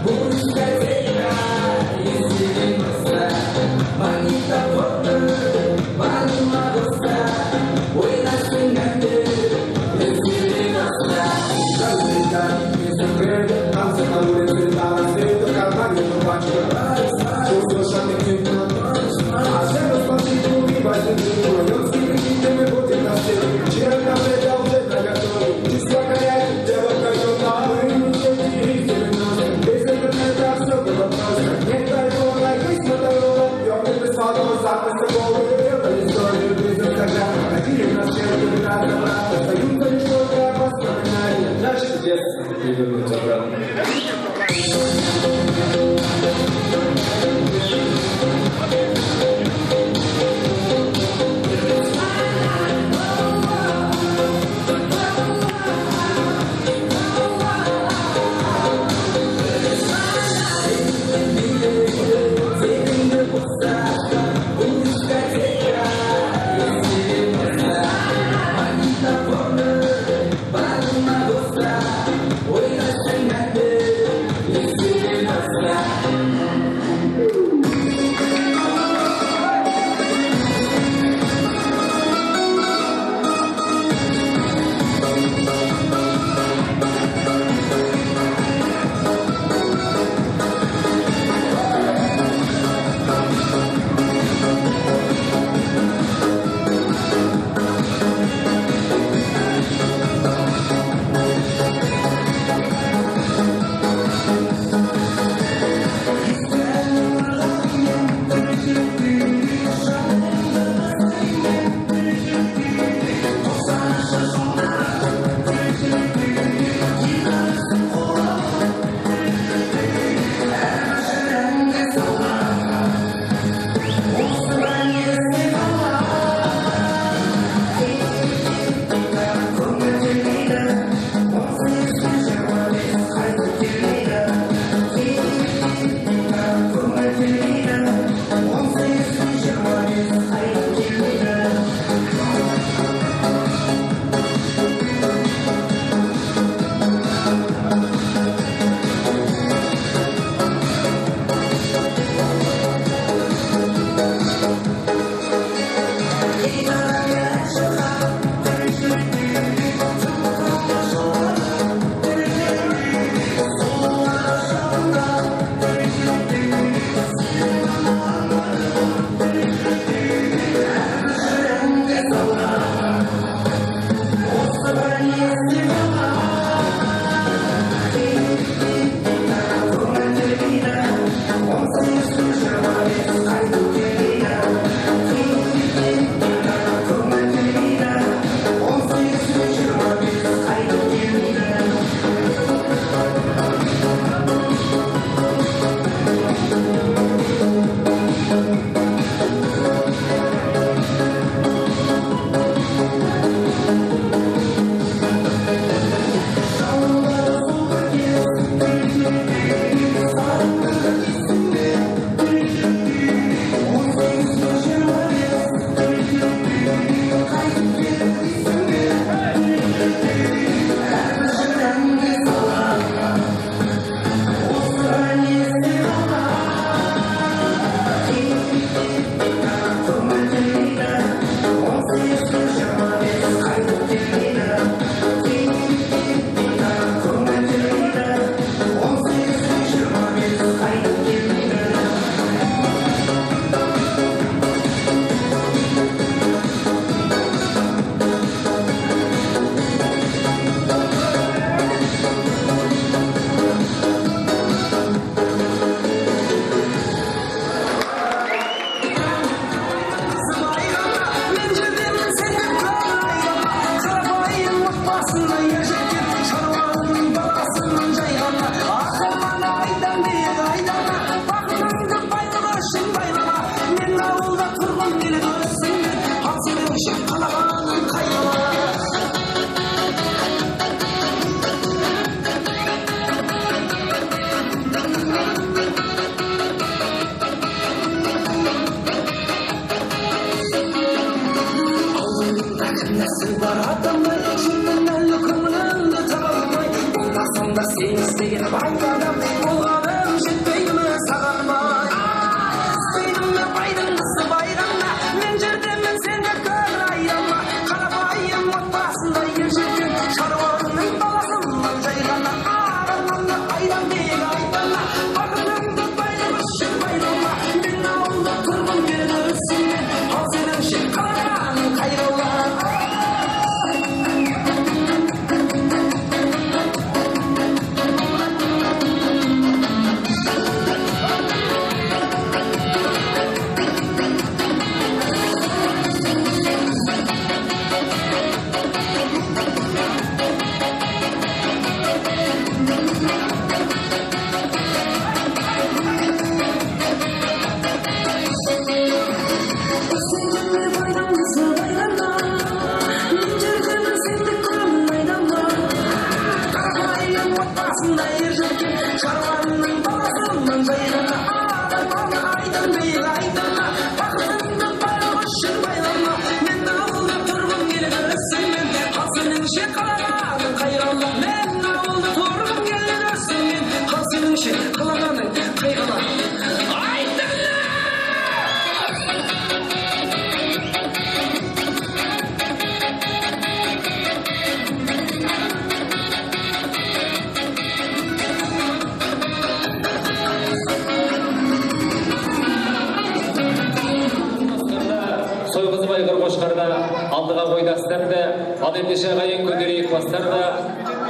Buon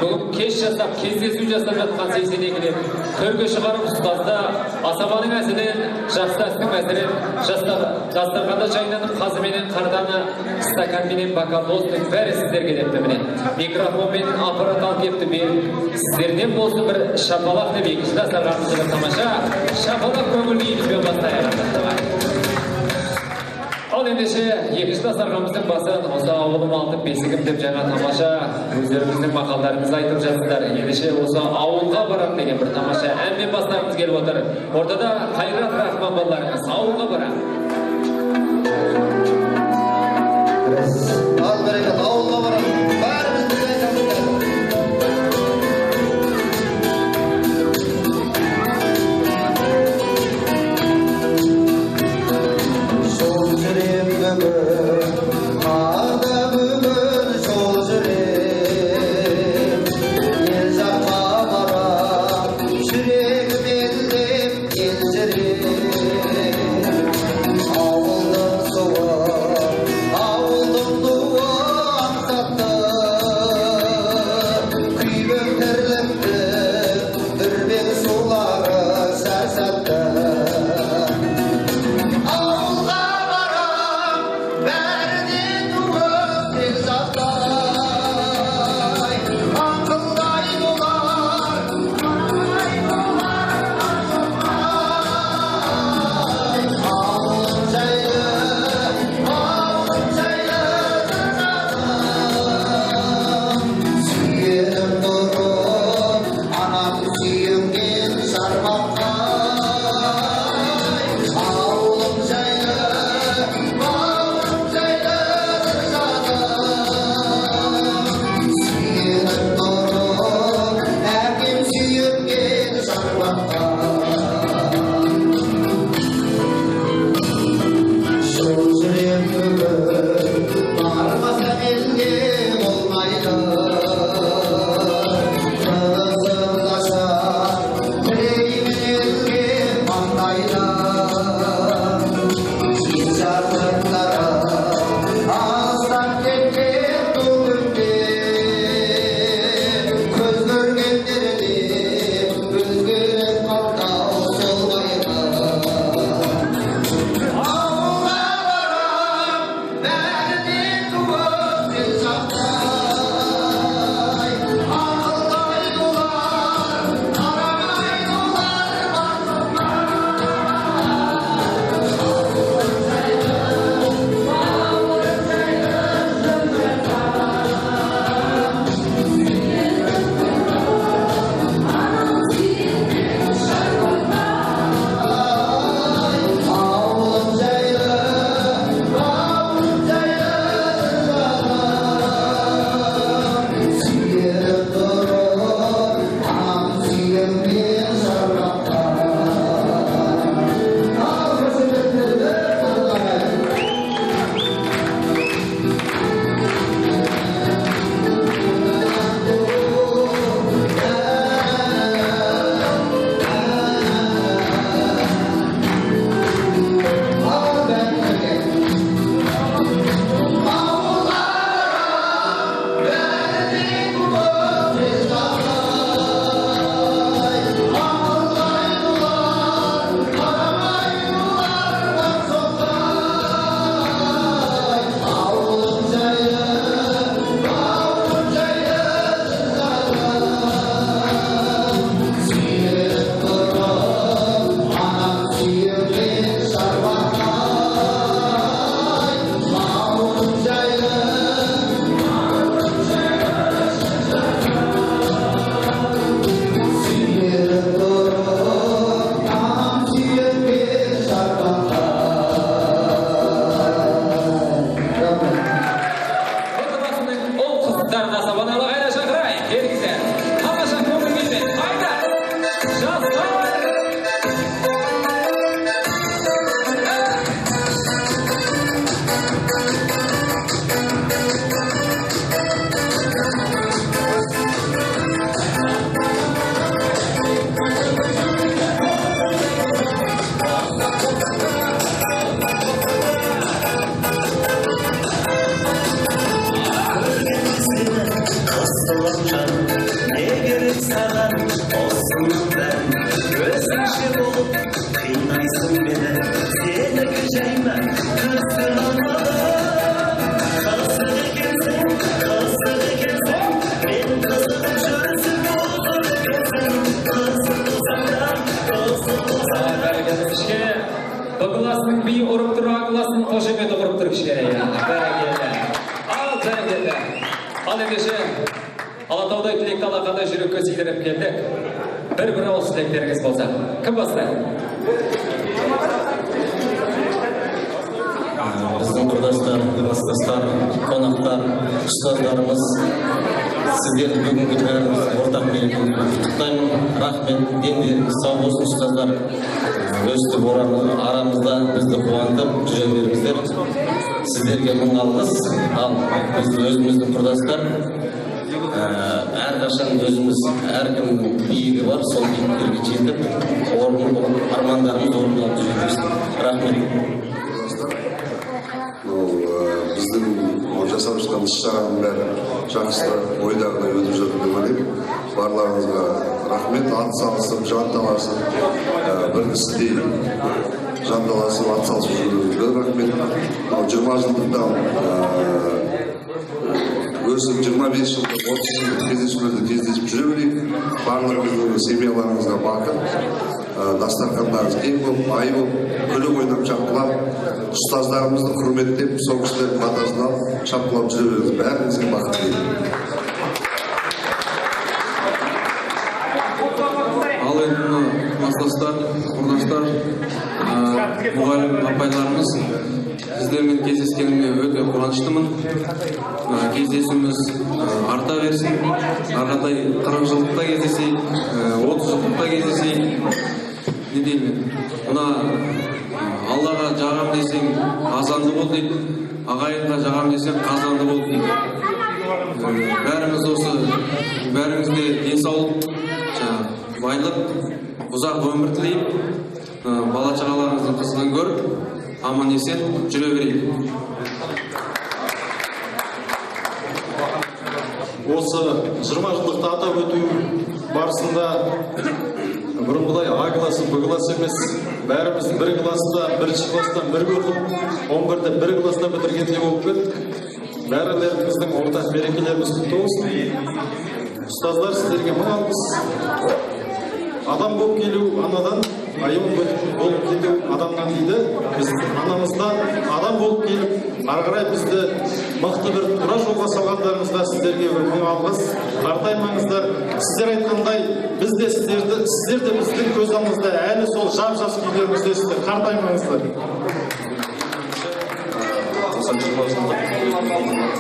бүгін кеш жасап, кездесу жасап жатқан 82-лер. Төрге шығарып ұстазда асабаның әзінен, жақсастың әзірен, дастарханда жайнанып қазыменен қарданы, стаканменен бокал достың бәрі сіздерге депті міне. Микрофонмен аппарат алып кепті беріп, сіздерден болсын бір шапалақ деп екінші дастарханымызды тамаша, шапалақ көңіл күйімізбен бастайық. Ал ендеше екінші дастарханымыздың басын осы ауылым алтын бесігім деп жаңа тамаша өздеріңіздің мақалдарыңызды айтып жатсыздар. Ендеше осы ауылға барам деген бір тамаша әнмен бастарымыз келіп отыр. Ортада Қайрат Рахман балаларыңыз ауылға барам. Ал берекет ауылға барам. Бәріміз бірге айтамыз. Sol жүрем бүгін, ада бүгін сол жүрем. Ел жаққа барам, жүрегім елдем елжірем. Ауылдың суы, ауылдың туы аңсатты, күйбең тірлікті, дүрбек сулары сәрсатты. Aslan кеше болып қинайсың мені сенікі жайма қысыр екенсің мен қызығып жүрсің Бұғыласының бейі ұрып тұр, ағыласының қошеметі ұрып тұр кішкене. Бәрекелді. Ал бәрекелді. Ал ендеше, Алатаудай тілекті алақандай жүрекке сүйдіріп келдік. Бір ауыз тілектеріңіз болса. Кім бастайды? Біздің құрдастар, кластастар, қонақтар, ұстаздарымыз, сіздерді бүгінгі бәріміз ортақ мерекемен құттықтаймын. Рахмет, дендеріңіз сау болсын ұстаздар. Өстіп арамызда бізді қуантып жүре беріңіздер. Сіздерге мың алғыс. Ал біз өзіміздің құрдастар, әрқашан өзіміз әркім биігі бар, сол биіктерге жетіп, армандарымыз орындалып жүре берсін. Рахмет. Біздің жасап жатқан іс-шараның бәрі жақсы ойдағыдай өтіп жатыр деп ойлаймын. Барларыңызға рахмет, атсалысып, жанталасып, бір істей жанталасып, атсалысып жүргеніңізге рахмет. 20 жылдықтан өсіп 25 жылдық, 30 жылдық кездесулерде кездесіп жүре берейік. Барлығыңыздың семьяларыңызға бақыт, дастархандарыңыз кең болып, бай болып, күліп ойнап шапқылап, ұстаздарымызды құрметтеп, сол кісілердің батасын алып, шапқылап жүре беріңіз. Бәріңізге бақыт тілеймін. Ал енді кластастар, құрдастар, мұғалім апайларымыз, сіздермен кездескеніме өте қуаныштымын. Кездесуіміз арта берсін. Арғатай 40 жылдықта кездесейік, 30 жылдықта кездесейік. Не деймін? Мына Аллаға жағам десең азанды бол дейді, ағайынға жағам десең қазанды бол дейді. Бәріміз осы, бәрімізде денсаулық, байлық, ұзақ өмір тілейіп, бала шағаларыңыздың қызығын көріп, аман есен жүре берейік. Осы 20 жылдықты атап өту барысында бұрынғыдай А класы, Б класы емес, бәріміз бір класста, бірінші класстан бірге оқып, 11-ді бір класста бітіргендей болып кеттік. Бәрілеріміздің ортақ мерекелеріміз құтты болсын. Ұстаздар, сіздерге мың алғыс. Адам болып келу анадан, айым болып кету адамнан дейді. Біз анамыздан адам болып келіп, ары қарай бізді мықты бір тура жолға салғандарыңызға сіздерге бір мың алғыс. Қартаймаңыздар. Сіздер айтқандай, біз де сіздер де біздің көз алдымызда әлі сол жап-жас күйлеріміздесіздер. Қартаймаңыздар.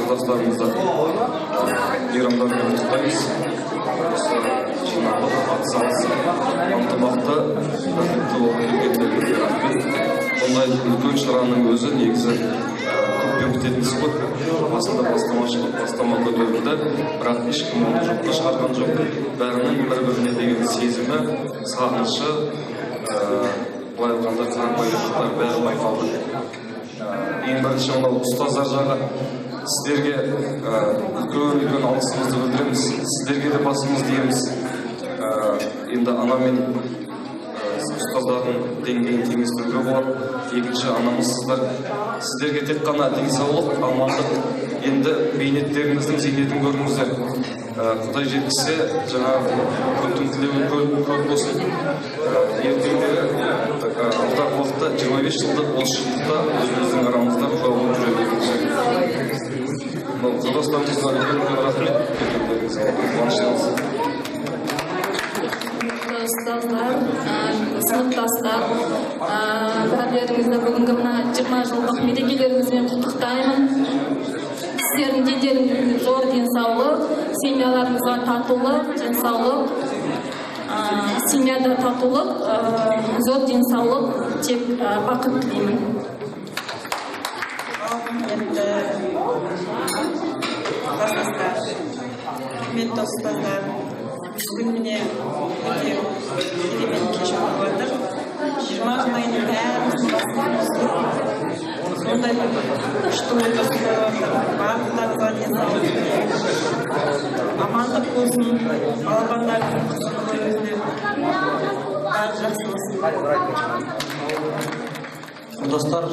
Қазақстанымызда мейрамдармен құттықтаймыз. Жиналып, атсалысып, ынтымақты, бірлікті болып келгендеріңізге рахмет. Бұндай үлкен шараның өзі негізі көппен бітетін іс қой. Басында бастама көтерілді, бірақ ешкім оны жоққа шығарған жоқ. Бәрінің бір-біріне деген сезімі, сағынышы, былай айтқанда қарапайымдылықтар бәрі байқалды. Ең бірінші мынау ұстаздар жағы сіздерге үлкен алғысымызды білдіреміз. Сіздерге де басымызды иеміз. Енді ана мен ұстаздардың деңгейін теңестіруге болады. Екінші анамызсыздар. Сіздерге тек қана денсаулық, амандық, енді бейнеттеріңіздің зейнетін көріңіздер. Құдай жеткізсе, жаңағы көптің тілеуі көп болсын. Ертеңдері алдағы уақытта 25 жылдық, 30 жылдықта өзіміздің арамызда қауым жүре беріңіз. Қазақстанымызға үлкен рахмет. Қуаныштымыз. Ұстаздар, сыныптастар, бәрілеріңізді бүгінгі мына 20 жылдық мерекелеріңізбен құттықтаймын. Сіздердің дендеріңізге зор денсаулық, семьяларыңызға татулық, денсаулық, семьяда татулық, зор денсаулық, тек бақыт тілеймін. Құрметті ұстаздар, бүгін міне өте керемет кеш болып жатыр. 20 жылдан бәріміздің басымыз сондай күшті ойды ұстап жатыр. Барлықтарыңызға денсаулық тілеймін. Амандық болсын, балапандардың қызығын көріңіздер. Бәрі жақсы болсын. Құрдастар,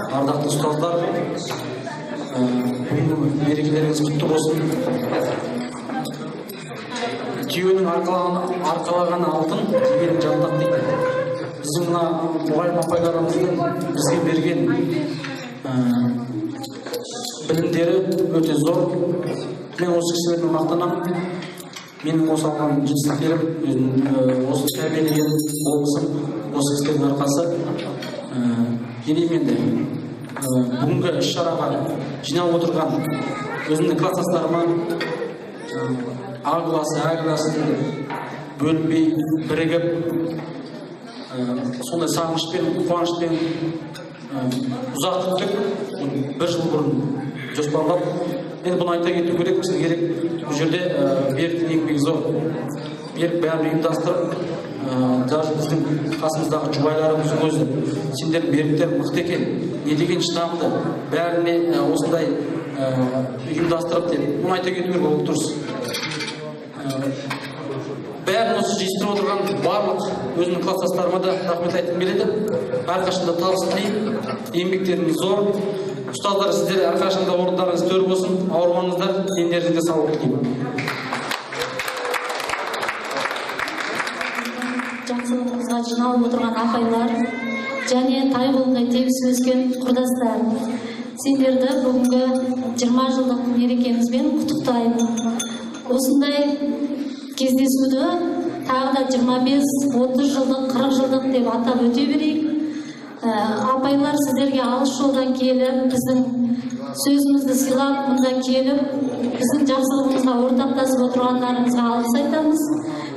ардақты ұстаздар, бүгінгі мерекелеріңіз құтты болсын. Түйенің арқалаған алтын түйенің жантақ дейді. Біздің мына мұғалім апайларымыздың бізге берген білімдері өте зор. Мен осы кісілермен мақтанамын. Менің осы алған жетістіктерім, осы тәрбиелеген болмысым, осы кісілердің арқасы. Енді бүгінгі іс-шараға жиналып отырған өзімнің класстастарыма А класы, А класын бөлінбей бірігіп, сондай сағынышпен, қуанышпен ұзақ күттік. Бір жыл бұрын жоспарлап. Енді бұны айта кету керек, бізге керек. Бұл жерде Беріктің еңбегі зор. Берік бәрін ұйымдастырып, даже біздің қасымыздағы жұбайларымыздың өзі сендер Беріктер мықты екен, не деген шыдамды, бәріне осындай ұйымдастырып деп. Бұны айта кету керек, ол дұрыс. Бәрін осы жиыстырып отырған барлық өзімнің класстастарыма да рахмет айтқым келеді. Әрқашанда табыс тілеймін, еңбектеріңіз зор. Ұстаздар, сіздер әрқашанда орындарыңыз төр болсын, ауырмаңыздар, дендеріңізге саулық тілеймін. Жақсылығымызға жиналып отырған апайлар және тайғұлындай тегіс өскен құрдастар, сендерді бүгінгі 20 жылдық мерекемізбен құттықтаймын. Осындай кездесуді тағы да 25-30 жылдық, 40 жылдық деп атап өте берейік. Апайлар сіздерге алыс жолдан келіп, біздің сөзімізді сыйлап, мұнда келіп, біздің жақсылығымызға ортақтасып отырғандарыңызға алғыс айтамыз.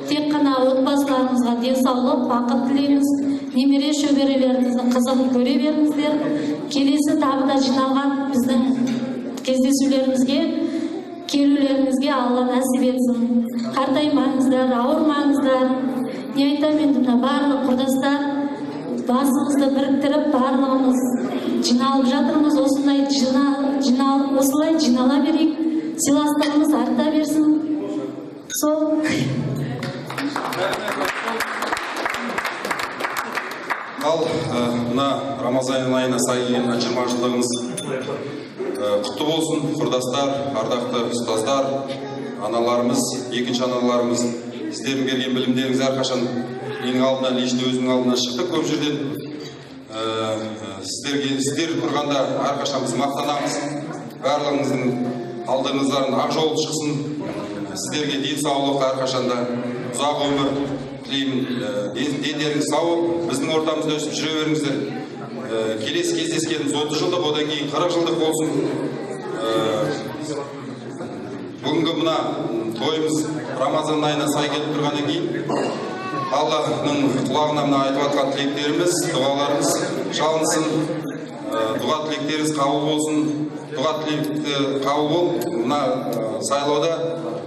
Тек қана отбасыларыңызға денсаулық, бақыт тілейміз. Немере шөберелеріңіздің қызығын көре беріңіздер. Келесі тағы да жиналған біздің кездесулерімізге, келулеріңізге Алла нәсіп етсін. Қартаймаңыздар, ауырмаңыздар. Не айтамын енді, мына барлық құрдастар басымызды біріктіріп, барлығымыз жиналып жатырмыз. Осылай жинала берейік. Сыйластығымыз арта берсін. Сол. Ал мына Рамазан айына сай келген 20 жылдығымыз құтты болсын, құрдастар, ардақты ұстаздар, аналарымыз, екінші аналарымыз. Сіздердің берген білімдеріңіз әрқашан менің алдымнан, лично өзімнің алдымнан шықты көп жерден. Сіздер тұрғанда әрқашан біз мақтанамыз. Барлығыңыздың алдыңыздарын ақ жол шықсын. Сіздерге денсаулық, әрқашанда ұзақ өмір тілеймін. Дендеріңіз сау, біздің ортамызда өсіп жүре беріңіздер. Келесі кездескеніміз 30 жылдық, одан кейін 40 жылдық болсын. Бүгінгі мына тойымыз Рамазан айына сай келіп тұрғаннан кейін Аллахның құлағына мына айтып жатқан тілектеріміз, дұғаларымыз шалынсын. Дұға тілектеріңіз қабыл болсын. Дұға тілекті қабыл бол. Мына сайлауда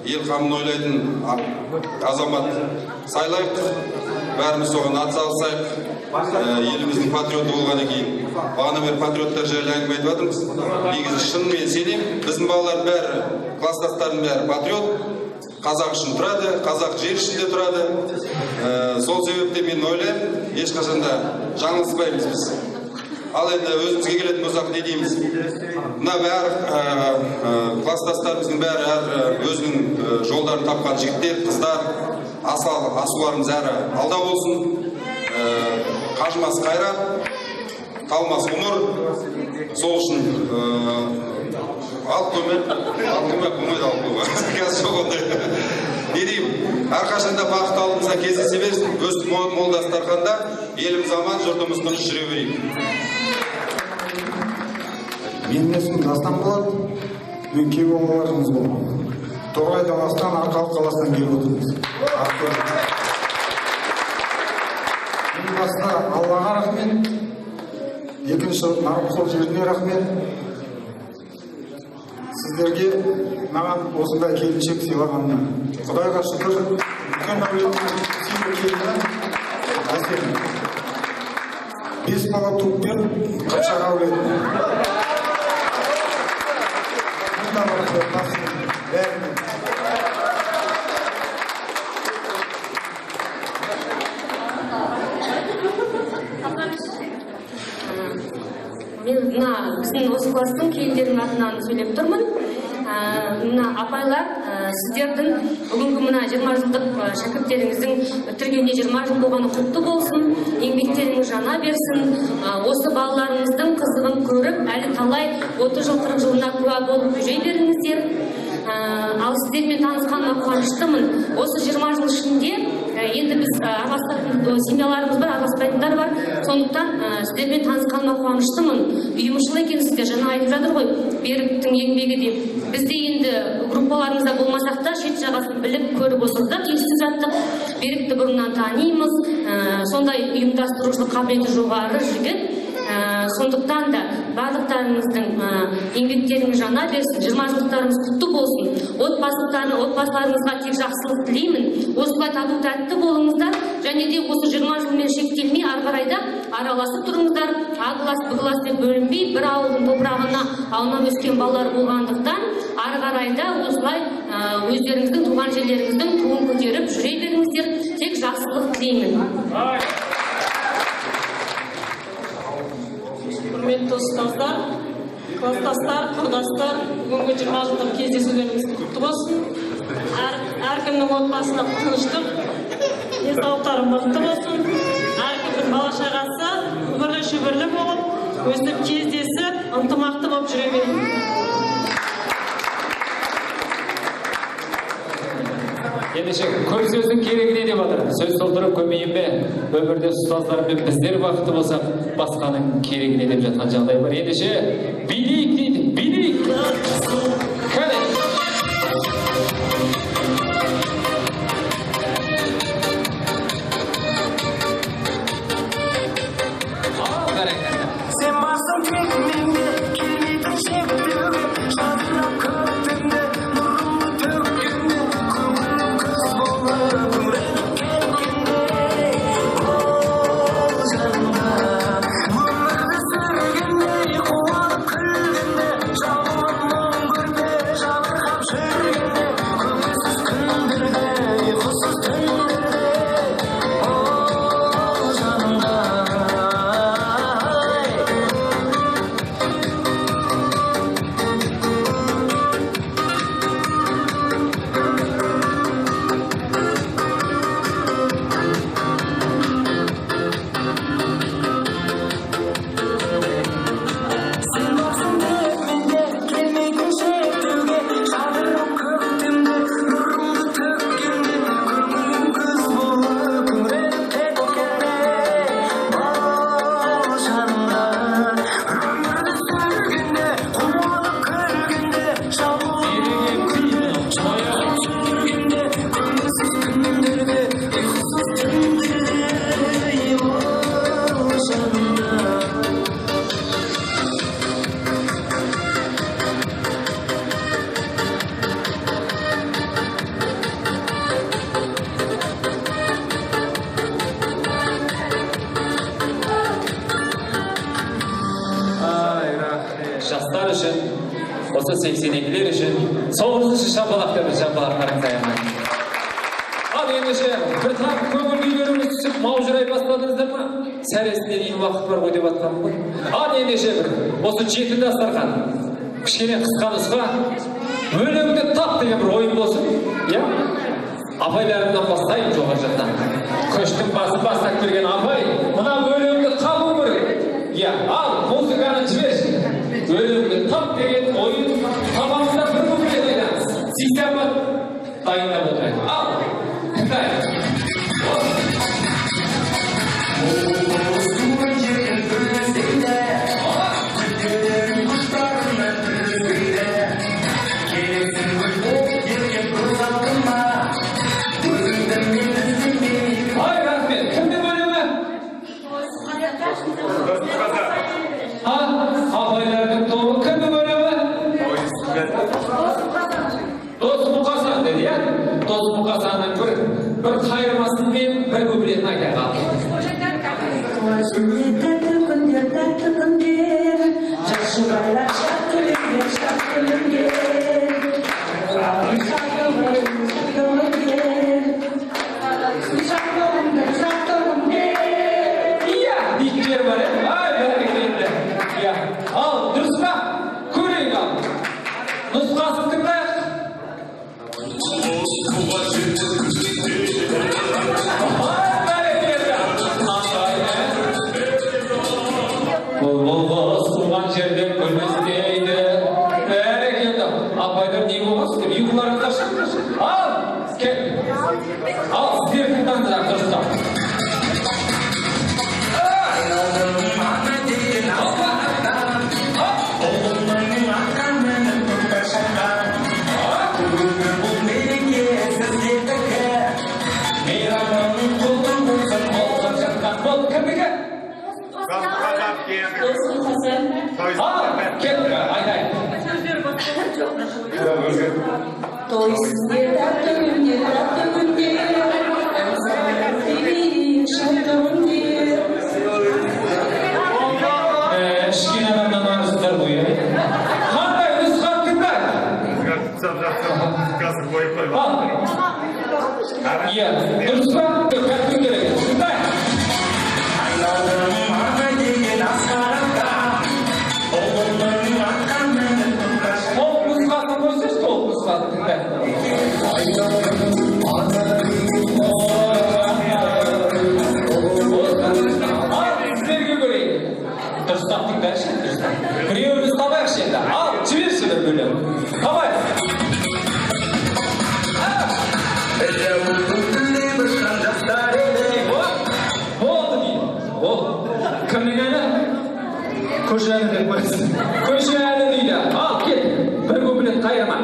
ел қамын ойлайтын азамат сайлайық. Бәріміз соған атсалысайық. Еліміздің патриоты болғаннан кейін бағана бері патриоттар жайлы әңгіме айтып жатырмыз. Негізі шынымен сенемін, біздің балалар бәрі, класстастардың бәрі патриот. Қазақ үшін тұрады, қазақ жер ішінде тұрады. Сол себепте мен ойлаймын, ешқашанда жаңылыспаймыз біз. Ал енді өзімізге келетін болсақ не дейміз? Мына бәрі класстастарымыздың бәрі өзінің жолдарын тапқан жігіттер, қыздар, асуларымыз әрі алда болсын. Қажымас қайрат, талмас ғұмыр. Сол үшін алып көмек болмайды, алып көмек. Қазір жоқ ондай. Не деймін? Әрқашанда бақыт алдымызға кездесе берсін. Өстіп мол дастарханда еліміз аман, жұртымыз тыныш жүре берейік. Менің есімім Дастан болады. Мен күйеу балаларымыз болды. Торғай даласынан, Арқалық қаласынан келіп отырмыз. Ең басында Аллаға рахмет. Екінші Нарыққол жеріне рахмет. Сіздерге маған осындай келіншек сыйлағанына Құдайға шүкір. Үлкен әулеттің сыйлы келіні әсем. 5 бала туып беріп, Қыпшақ әулетіне. мен мына біздің осы класстың келіндерінің атынан сөйлеп тұрмын. Мына апайлар, сіздердің бүгінгі мына 20 жылдық шәкірттеріңіздің бітіргеніне 20 жыл болғаны құтты болсын, еңбектеріңіз жана берсін. Осы балаларыңыздың қызығын көріп, әлі талай 30 жыл 40 жылына куә болып жүре беріңіздер. Ал сіздермен танысқаныма қуаныштымын. Осы 20 жыл ішінде енді біз араласатын семьяларымыз бар, араласпайтындар бар. Сондықтан сіздермен танысқаныма қуаныштымын. Үйімшыл екенсіздер, жаңа айтып жатыр ғой, Беріктің еңбегі деп. Біз де енді группаларымызда болмасақ та шет жағасын біліп көріп отырдық, естіп жаттық. Берікті бұрыннан танимыз. Сондай ұйымдастырушылық қабілеті жоғары жігіт. Сондықтан да барлықтарыңыздың еңбектеріңіз жана берсін, 20 жылдықтарыңыз құтты болсын. Отбасыларыңызға тек жақсылық тілеймін. Осылай тату тәтті болыңыздар, және де осы 20 жылмен шектелмей ары қарай да араласып тұрыңыздар. Ағылас бұғылас деп бөлінбей, бір ауылдың топырағына аунап өскен балалар болғандықтан, ары қарай да осылай өздеріңіздің туған жерлеріңіздің туын көтеріп жүре беріңіздер. Тек жақсылық тілеймін. Құрметті ұстаздар, класстастар, құрдастар, бүгінгі 20 жылдық кездесулеріңіз құтты болсын. Әркімнің отбасына тыныштық, денсаулықтары мықты болсын. Әркімнің бала-шағасы үбірлі-шүбірлі болып, өстіп кездесіп, ынтымақты болып жүре беріңіз. Ендеше көп сөздің керегіне деп жатыр. Сөз толтырып көмейінбе, өмірде ұстаздармен біздер бақытты болсақ, басқаның керегіне деп жатқан жағдай бар. Ендеше билейік дейді, билейік. Кәне. Сен барсың тек менде, келмейтін шектеуге, жадырап көктемде, нұрымды төккенде, көңілім күз болып күңіреніп кеткенде, ол жанымда. Өмірді сүргенде, қуанып күлгенде, жауап мұң көрде, жабырқап жүргенде, көңілсіз күндерде, ұйқысыз түндерде, ол жанымда. Сен барсың тек менде, келмейтін шектеуге, жадырап көктемде, нұрымды төккенде, көңілім күз болып күңіреніп кеткенде, ол жанымда. Өмірді сүргенде, қуанып күлгенде, жабылып күнде, жабырқап жүргенде, көңілсіз күндерде, ұйқысыз түндерде, ол жанымда. Жастар үшін, осы 82-лер үшін, 9-шы шапалақтарыңыз аяғынан. Ал ендеше, бір тақ көңіл күйлеріңіз түсіп, маужырай бастадыңыздар ма? Сәресіне дейін уақыт бар ғой деп атқаным ғой. Ал ендеше бір, осы 7 дастархан, кішкене қысқа нұсқа, өлеңді тап деген бір ойын болсын, иә? Апайларымнан бастайын жоғар жақтан. Көштің басын бастап берген апай, мына өлеңді табу керек. Иә, ал музыканы жіберші. Өлеңді тап деген ойын табамызда бір көмірет айдаңыз. Система дайындап отырайық. Ал, тыңдайық. Ай, рахмет, кімде өлеңі? иә дұрыс па тәртіп керек тыңдай айналдым ана деген асқараққа ұлымның атқан мініп толық нұсқасын қойсайшы толық нұсқасын тыңдай сіздерге көрейін дұрыстап тыңдайықшы дұрыстап біреуіміз табайықшы енді ал жіберші бір бөлім табайық болды деймін ол кімнің әні көше әні деп қойсын көше әні дейді ал кет бір куплет қайырма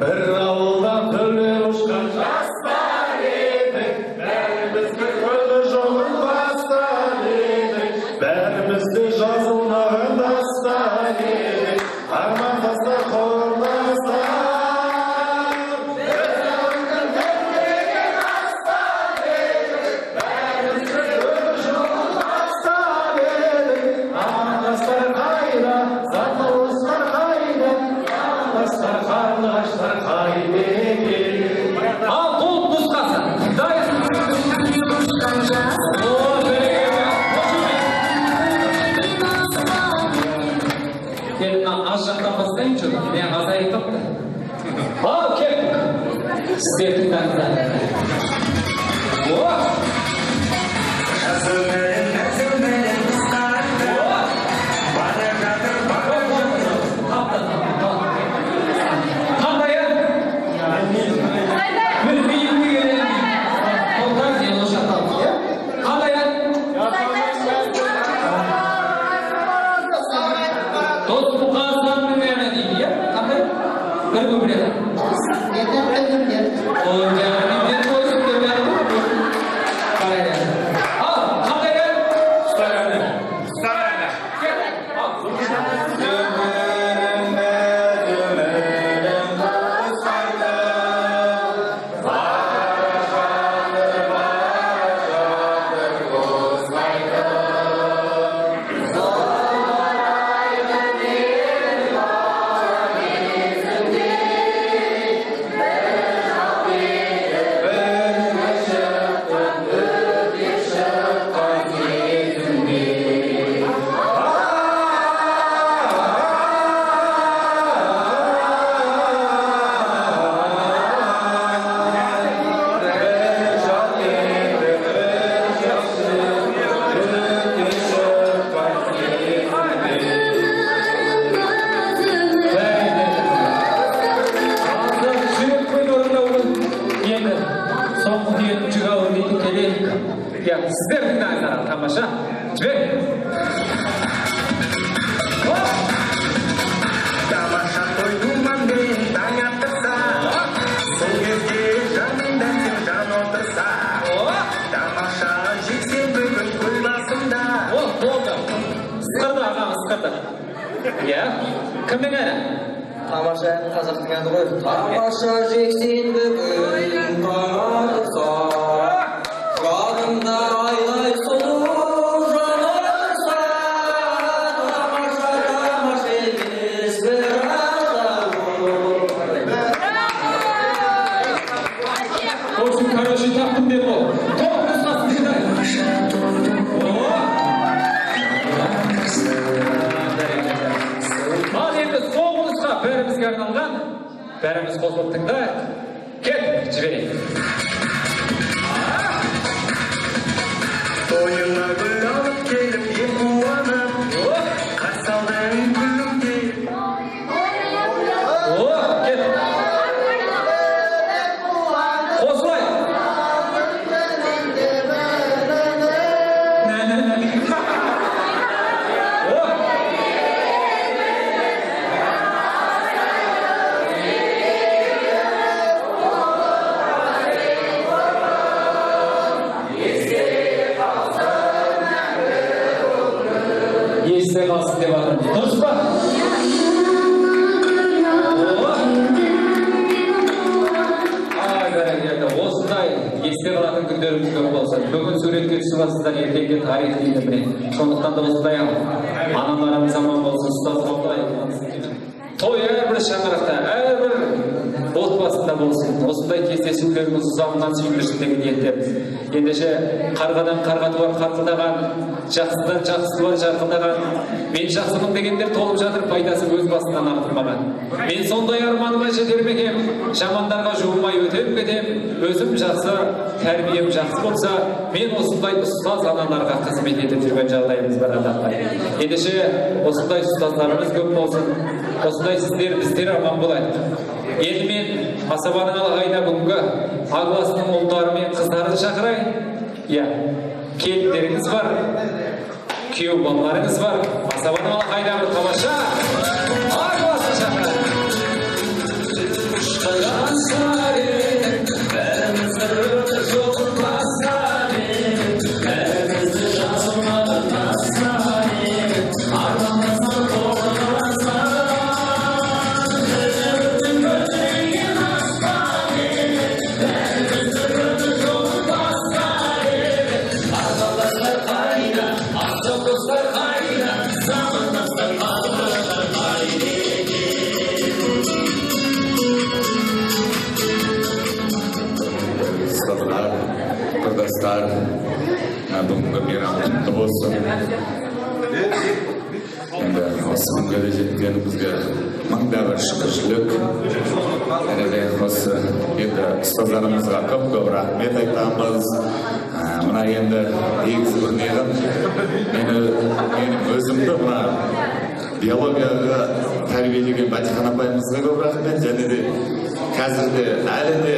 бір ауылда түрлер ұшқан жастар едік бәріміз бір көлді жолын бастар едік бәріміз де жазылмаған дастар едік армандастар құрдастар ал толық нұсқасы дайын енді мына аз жақтан бастайыншы мен азайып ал кеттік сіздер тыңдаңыздар бір көбірек сіздер тыңдаңыздар тамаша жібер тамаша той думанмен таң атырса сол кезде жаныңда сен жан отырса тамаша жексенбі күн көл басында болды ысқырды ағам ысқырды иә кімнің әні тамаша ән қазақтың әні ғой тамаша жексенбі күн таң атырса жанымда айлай сұлу жан отырса тамаша тамаша емес бір Очень хороший таптым деп ол толық нұсқасын тыңдай ал енді соңғы нұсқа бәрімізге арналған бәріміз қосылып тыңдайық кет жіберейік тойына гүл алып келіп ем қуанып қарсы алдың күлімдеп кет қосылайық есте қалсын деп жатырмыз дұрыс па бәрекелді осындай есте қалатын күндеріміз көп болса бүгін суретке түсіп жатсыздар ертеңге тарих дейді міне сондықтан да осындай аналарымыз аман болсын ұстаз болайық той әрбір шаңырақта әрбір отбасында болсын. Осындай кездесулеріміз ұзағынан сүйіндірсін деген ниеттеміз. Ендеше қарғадан қарғаты бар қарқылдаған, жақсыдан жақсысы бар жарқылдаған, мен жақсымын дегендер толып жатыр, пайдасы өз басынан артылмаған. Мен сондай арманыма жетер ме екем, жамандарға жуылмай өтем кетем, өзім жақсы, тәрбием жақсы болса, мен осындай ұстаз аналарға қызмет етіп жүрген жағдайымыз бар Аллахқа. Ендеше осындай ұстаздарымыз көп болсын, осындай сіздер біздер аман болайық. Ел мен асабаның алғайына бүгінгі Ағыласының ұлдары мен қыздарын шақырайын. Иә, келіндеріңіз бар, күйеу балаларыңыз бар, асабаның алғайына бір тамаша Ағыласын шақырайын. Бүгінгі мейрам құтты болсын. Енді осы күнге жеткенімізге мыңда бір шүкіршілік. Осы енді ұстаздарымызға көп рахмет айтамыз. Мына енді негізі бір неғым, мен өзімді мына биологияға тәрбиелеген Батихан апайымызға көп рахмет. Және де қазірде әлі де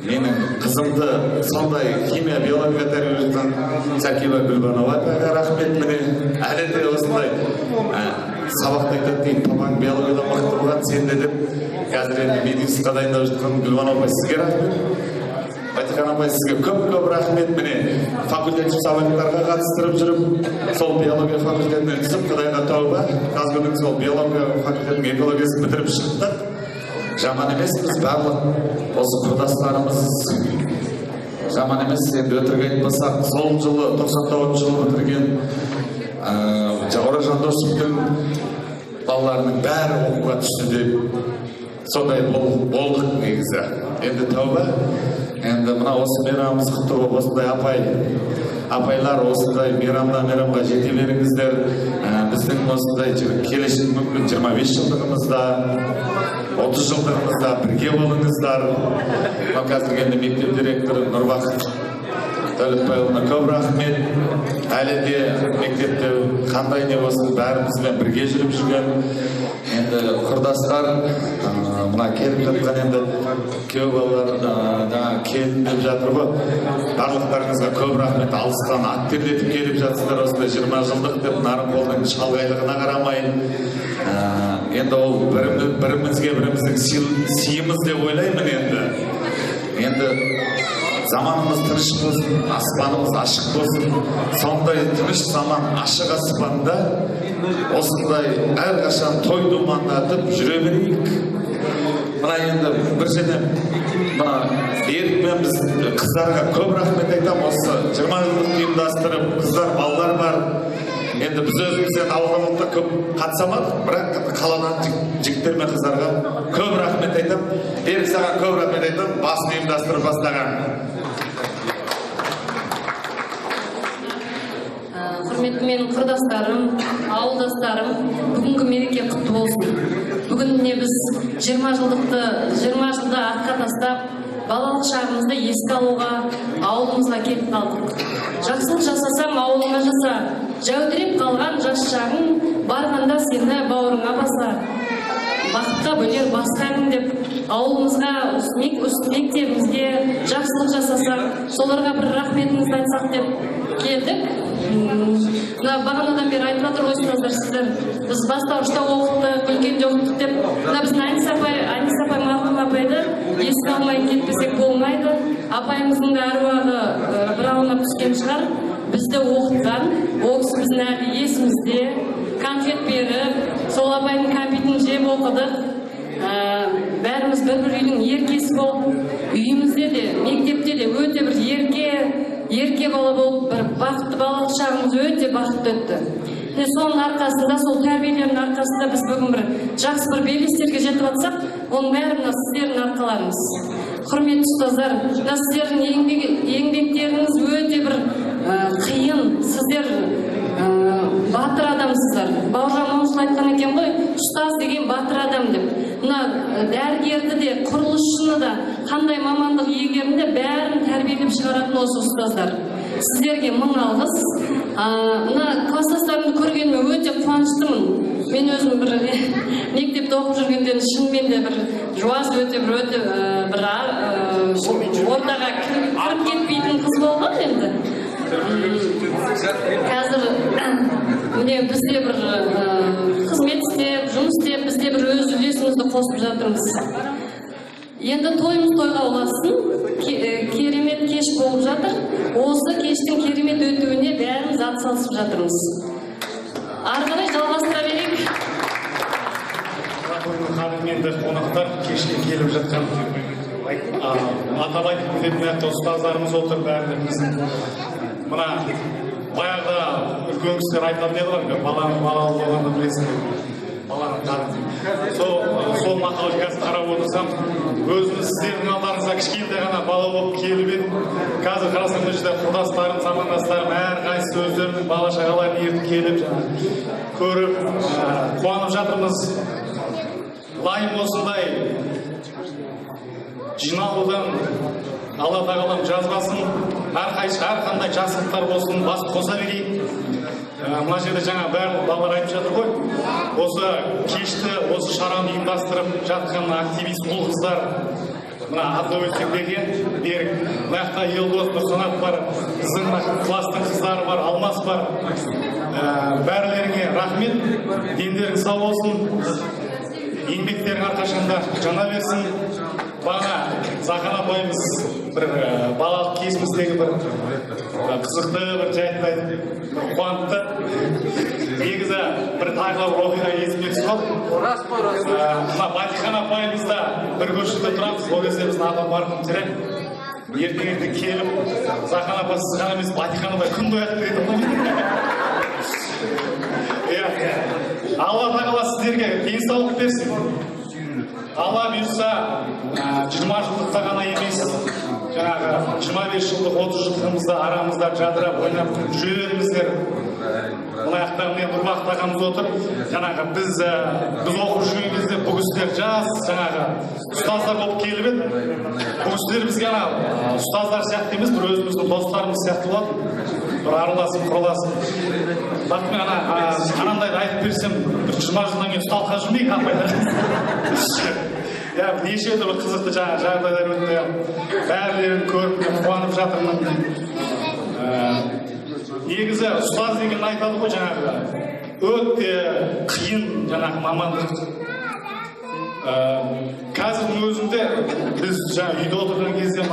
менің қызымды сондай химия, биология тәрбиелеп жатқан Сәкиба Гүлбанова апайға рахмет. Міне әлі де осындай сабақта айтады дейді, папаң биологияда мықты болған, сен де деп қазір енді медицинға дайындап жатқан Гүлбанова апай, сізге рахмет. Батихан апай, сізге көп рахмет. Міне факультет сабақтарға қатыстырып жүріп, сол биология факультетінен түсіп, Құдайға тәуба, қазір сол биология факультетінің экологиясын бітіріп шықтық. Жаман емес, біз барлық осы құрдастарымыз жаман емес. Енді өтірік айтпасақ, сол жылы 99 жылы бітірген Жаура Жандосовтың балаларының бәрі оқуға түсті деп сондай болдық негізі. Енді тәуба. Енді мына осы мейрамымыз құтты болып, осындай апайлар осындай мейрамға жете беріңіздер. Біздің осындай келешек мүмкін 25 жылдығымызда, 30 жылдығымызда бірге болыңыздар. Қазір енді мектеп директоры Нұрбақыт Дәулетбайұлына көп рахмет. Әлі де мектепте қандай не болсын бәрімізбен бірге жүріп жүрген. Енді құрдастар, мына келіп жатқан енді күйеу балалар келін деп жатыр ғой. Барлықтарыңызға көп рахмет. Алыстан ат терлетіп келіп жатсыздар, осындай 20 жылдық деп Нарынқолдың шалғайлығына қарамайын. Енді ол біріміздің сыйымыз деп ойлаймын. Енді заманымыз тыныш болсын, аспанымыз ашық болсын. Сондай тыныш заман, ашық аспанда осындай әрқашан той думандатып жүре берейік. Мына енді бір жерден берікпен біз қыздарға көп рахмет айтам. Осы 20 жылдық ұйымдастырып, қыздар, балалар бар. Енді біз өзімізден ауылда көп қатысамадық, бірақ қаладан жігіттер мен қыздарға көп рахмет айтам. Берік, саған көп рахмет айтам, басын ұйымдастырып бастаған. Құрметті менің құрдастарым, ауылдастарым, бүгінгі мереке құтты болсын. Бүгініне біз 20 жылда артқа тастап, балалық шағымызды еске алуға ауылымызға келіп қалдық. Жақсылық жасасаң ауылыңа жаса, жәудіреп қалған жас шағың барғанда сені бауырыңа басар. Бақытқа бөлер басқарың деп ауылымызға мектебімізге жақсылық жасасақ, соларға бір рахметімізді айтсақ деп келдік. Мына бағанадан бері айтып жатыр ұстаздар, сіздер біз бастауышта оқыттық, үлкенде оқыттық деп, мына біздің Анис апай марқұм апайды еске алмай кетпесек болмайды. Апайымыздың да әруағы бір аунап түскен шығар. Бізді оқытқан, ол кісі біздің әлі есімізде, конфет беріп, сол апайдың кәмпитін жеп оқыдық. Бәріміз бір үйдің еркесі болып, үйімізде де, мектепте де өте бір ерке бала болып, бір бақытты балалық шағымыз өте бақытты өтті. соның арқасында, сол тәрбиелердің арқасында біз бүгін бір жақсы бір белестерге жетіп жатсақ, оның бәрі мына сіздердің арқаларыңыз. Құрметті ұстаздар, мына сіздердің еңбектеріңіз өте бір қиын. Сіздер батыр адамсыздар. Бауыржан Момышұлы айтқан екен ғой, ұстаз деген батыр адам деп. Мына дәрігерді де, құрылысшыны да, қандай мамандық иегерін де бәрін тәрбиелеп шығаратын осы ұстаздар. Сіздерге мың алғыс. Мына класстастарымды көргеніме өте қуаныштымын. Мен өзім бір мектепте оқып жүргенде шынымен де бір жуас өте бір ортаға кіріп кетпейтін қыз болған енді. Қазір міне бізде бір қызмет істеп, жұмыс істеп, бізде бір өз үлесімізді қосып жатырмыз. Енді тойымыз тойға ұласын, керемет кеш болып жатыр. Осы кештің керемет өтуіне бәріміз атсалысып жатырмыз. Ары қарай жалғастыра берейік. Қадірменді қонақтар, кешке келіп жатқан атап айтып өтетін ұстаздарымыз отыр бәрі біздің. Мына баяғыда үлкен кісілер айтатын еді ғой, баланың балалы болғанды білесің. Сол мақалды қазір қарап отырсам, өзіміз сіздердің алдарыңызға кішкентай ғана бала болып келіп едім. Қазір қарасам бұл жерде құрдастарым, замандастарым әрқайсысы өздерінің бала шағаларын ертіп келіп, көріп, қуанып жатырмыз. Лайым осындай жиналудан Алла тағалам жазбасын, әрқандай жақсылықтар болсын, басып қоса берейік. Мына жерде жаңа барлық балалар айтып жатыр ғой, осы кешті, осы шараны ұйымдастырып жатқан активист ұл қыздар, мына атап өтсек деген Берік, мына жақта Елдос, Нұрсанат бар, біздің класстың қыздары бар, Алмас бар. Бәрілеріңе рахмет, дендерің сау болсын, еңбектерің әрқашанда жана берсін. Бағана Захан апайымыз бір балалық кезіміздегі бір қызықты бір жайтты айтып, қуантты. Негізі бір тағы бір оқиға есіме түсіп қалды. Мына Батихан апайымыз да бір көшеде тұрамыз, ол кезде біздің ата марқұм тірі. Ертеңінде келіп, Захан апа сіз ғана емес, Батихан апай күн дояды дейді. Алла тағала сіздерге денсаулық берсін. Алла бұйырса 20 жылдықта ғана емес, жаңағы 25 жылдық, 30 жылдығымызда арамызда жадырап ойнап жүре беріңіздер. Мына жақта міне Нұрбақыт ағамыз отыр. Жаңағы біз оқып жүрген кезде бұл кісілер жас, жаңағы ұстаздар болып келіп еді. Бұл кісілер бізге ұстаздар сияқты емес, бір өзіміздің достарымыз сияқты болады. Бір араласып, құраласып. Бақ мен анандайды айтып берсем, бір 20 жылдан кейін ұсталқа жүрмейік апайлар. Неше бір қызықты жағдайлар өтті. Бәрлерін көріп, қуанып жатырмын. Негізі ұстаз деген айтады ғой, жаңағы өте қиын жаңағы мамандық. Қазірдің өзінде біз үйде отырған кезде бір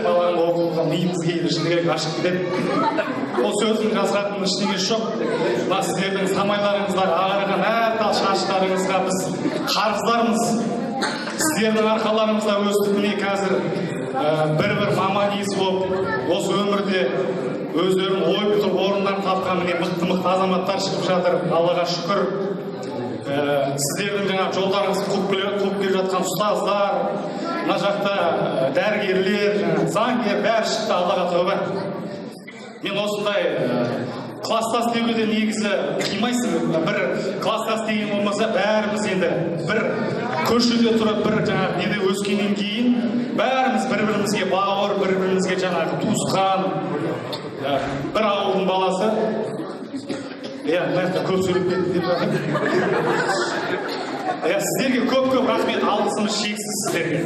баланың оқуға миымыз кейде шынымен ашып кетеді. Ол сөздің жасыратын ештеңесі жоқ. Сіздердің самайларыңызға, ағарған әр тал шаштарыңызға біз қарыздармыз. Сіздердің арқаларыңызда өстіп міне қазір бір маман иесі болып, осы өмірде өздерінің ой бүтіп орындарын тапқан міне мықты азаматтар шығып жатыр. Аллаға шүкір. Сіздердің жаңа жолдарыңызды қуып келе жатқан ұстаздар, мына жақта дәрігерлер, заңгер, бәрі шықты, Аллаға тәуба. Мен осындай класстас деуге де негізі қимайсың. Бір класстас деген болмаса, бәріміз енді бір көшеде тұрып, бір жаңағы неде өскеннен кейін, бәріміз бір-бірімізге бауыр, бір-бірімізге жаңағы туысқан, бір ауылдың баласы. Мына көп сөйлеп кетті деп жатыр. Сіздерге көп-көп рахмет, алғысымыз шексіз сіздерге.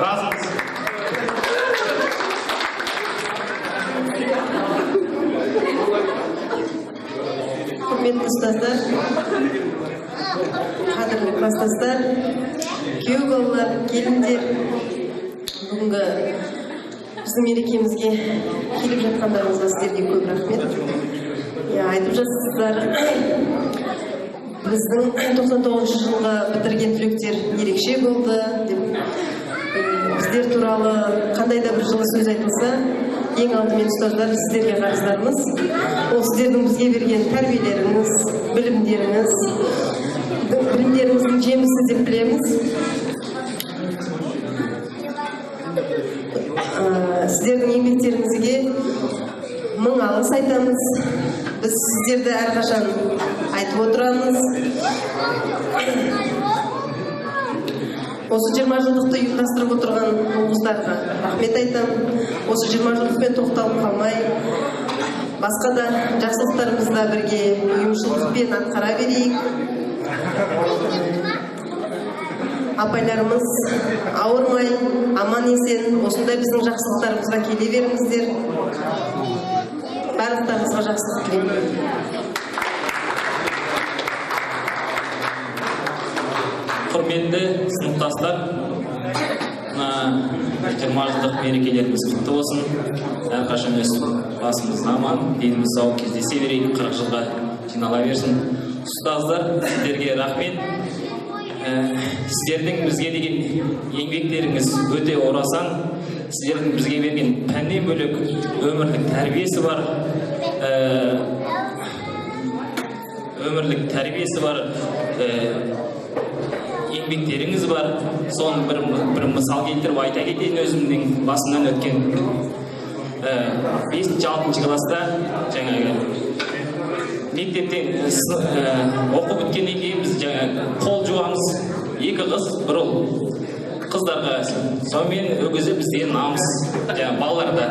Разымыз. Құрметті ұстаздар, қадірлі класстастар, күйеу балалар, келіндер, бүгінгі біздің мерекемізге келіп жатқандарыңызға сіздерге көп рахмет. Айтып жатсыздар, біздің 99 жылға бітірген түлектер ерекше болды деп. Біздер туралы қандай да бір жылы сөз айтылса, ең алдымен ұстаздар сіздерге қарыздармыз. Ол сіздердің бізге берген тәрбиелеріңіз, білімдеріңіздің жемісі деп білеміз. Сіздердің еңбектеріңізге мың алғыс айтамыз. Біз сіздерді әрқашан айтып отырамыз. Осы 20 жылдықты ұйымдастырып отырған облыстарға рахмет айтамын. Осы 20 жылдықпен тоқталып қалмай, басқа да жақсылықтарымызда бірге ұйымшылдықпен атқара берейік. Апайларымыз ауырмай, аман есен, осындай біздің жақсылықтарымызға келе беріңіздер. Барлықтарыңызға жақсылық тілеймін. Құрметті сыныптастар, 20 жылдық мерекелеріміз құтты болсын. Әрқашан өз басымыз аман, деніміз сау кездесе берейік, 40 жылға жинала берсін. Ұстаздар, сіздерге рахмет. Сіздердің бізге деген еңбектеріңіз өте орасан. Сіздердің бізге берген пәннен бөлек өмірлік тәрбиесі бар, еңбектеріңіз бар. Соны бір мысал келтіріп айта кетейін. Өзімнің басымнан өткен 5-6 класста жаңағы мектептен оқып өткеннен кейін біз қол жуамыз. 2 қыз, 1 ұл. Қыздарға сонымен өгізі бізде намыс, балаларда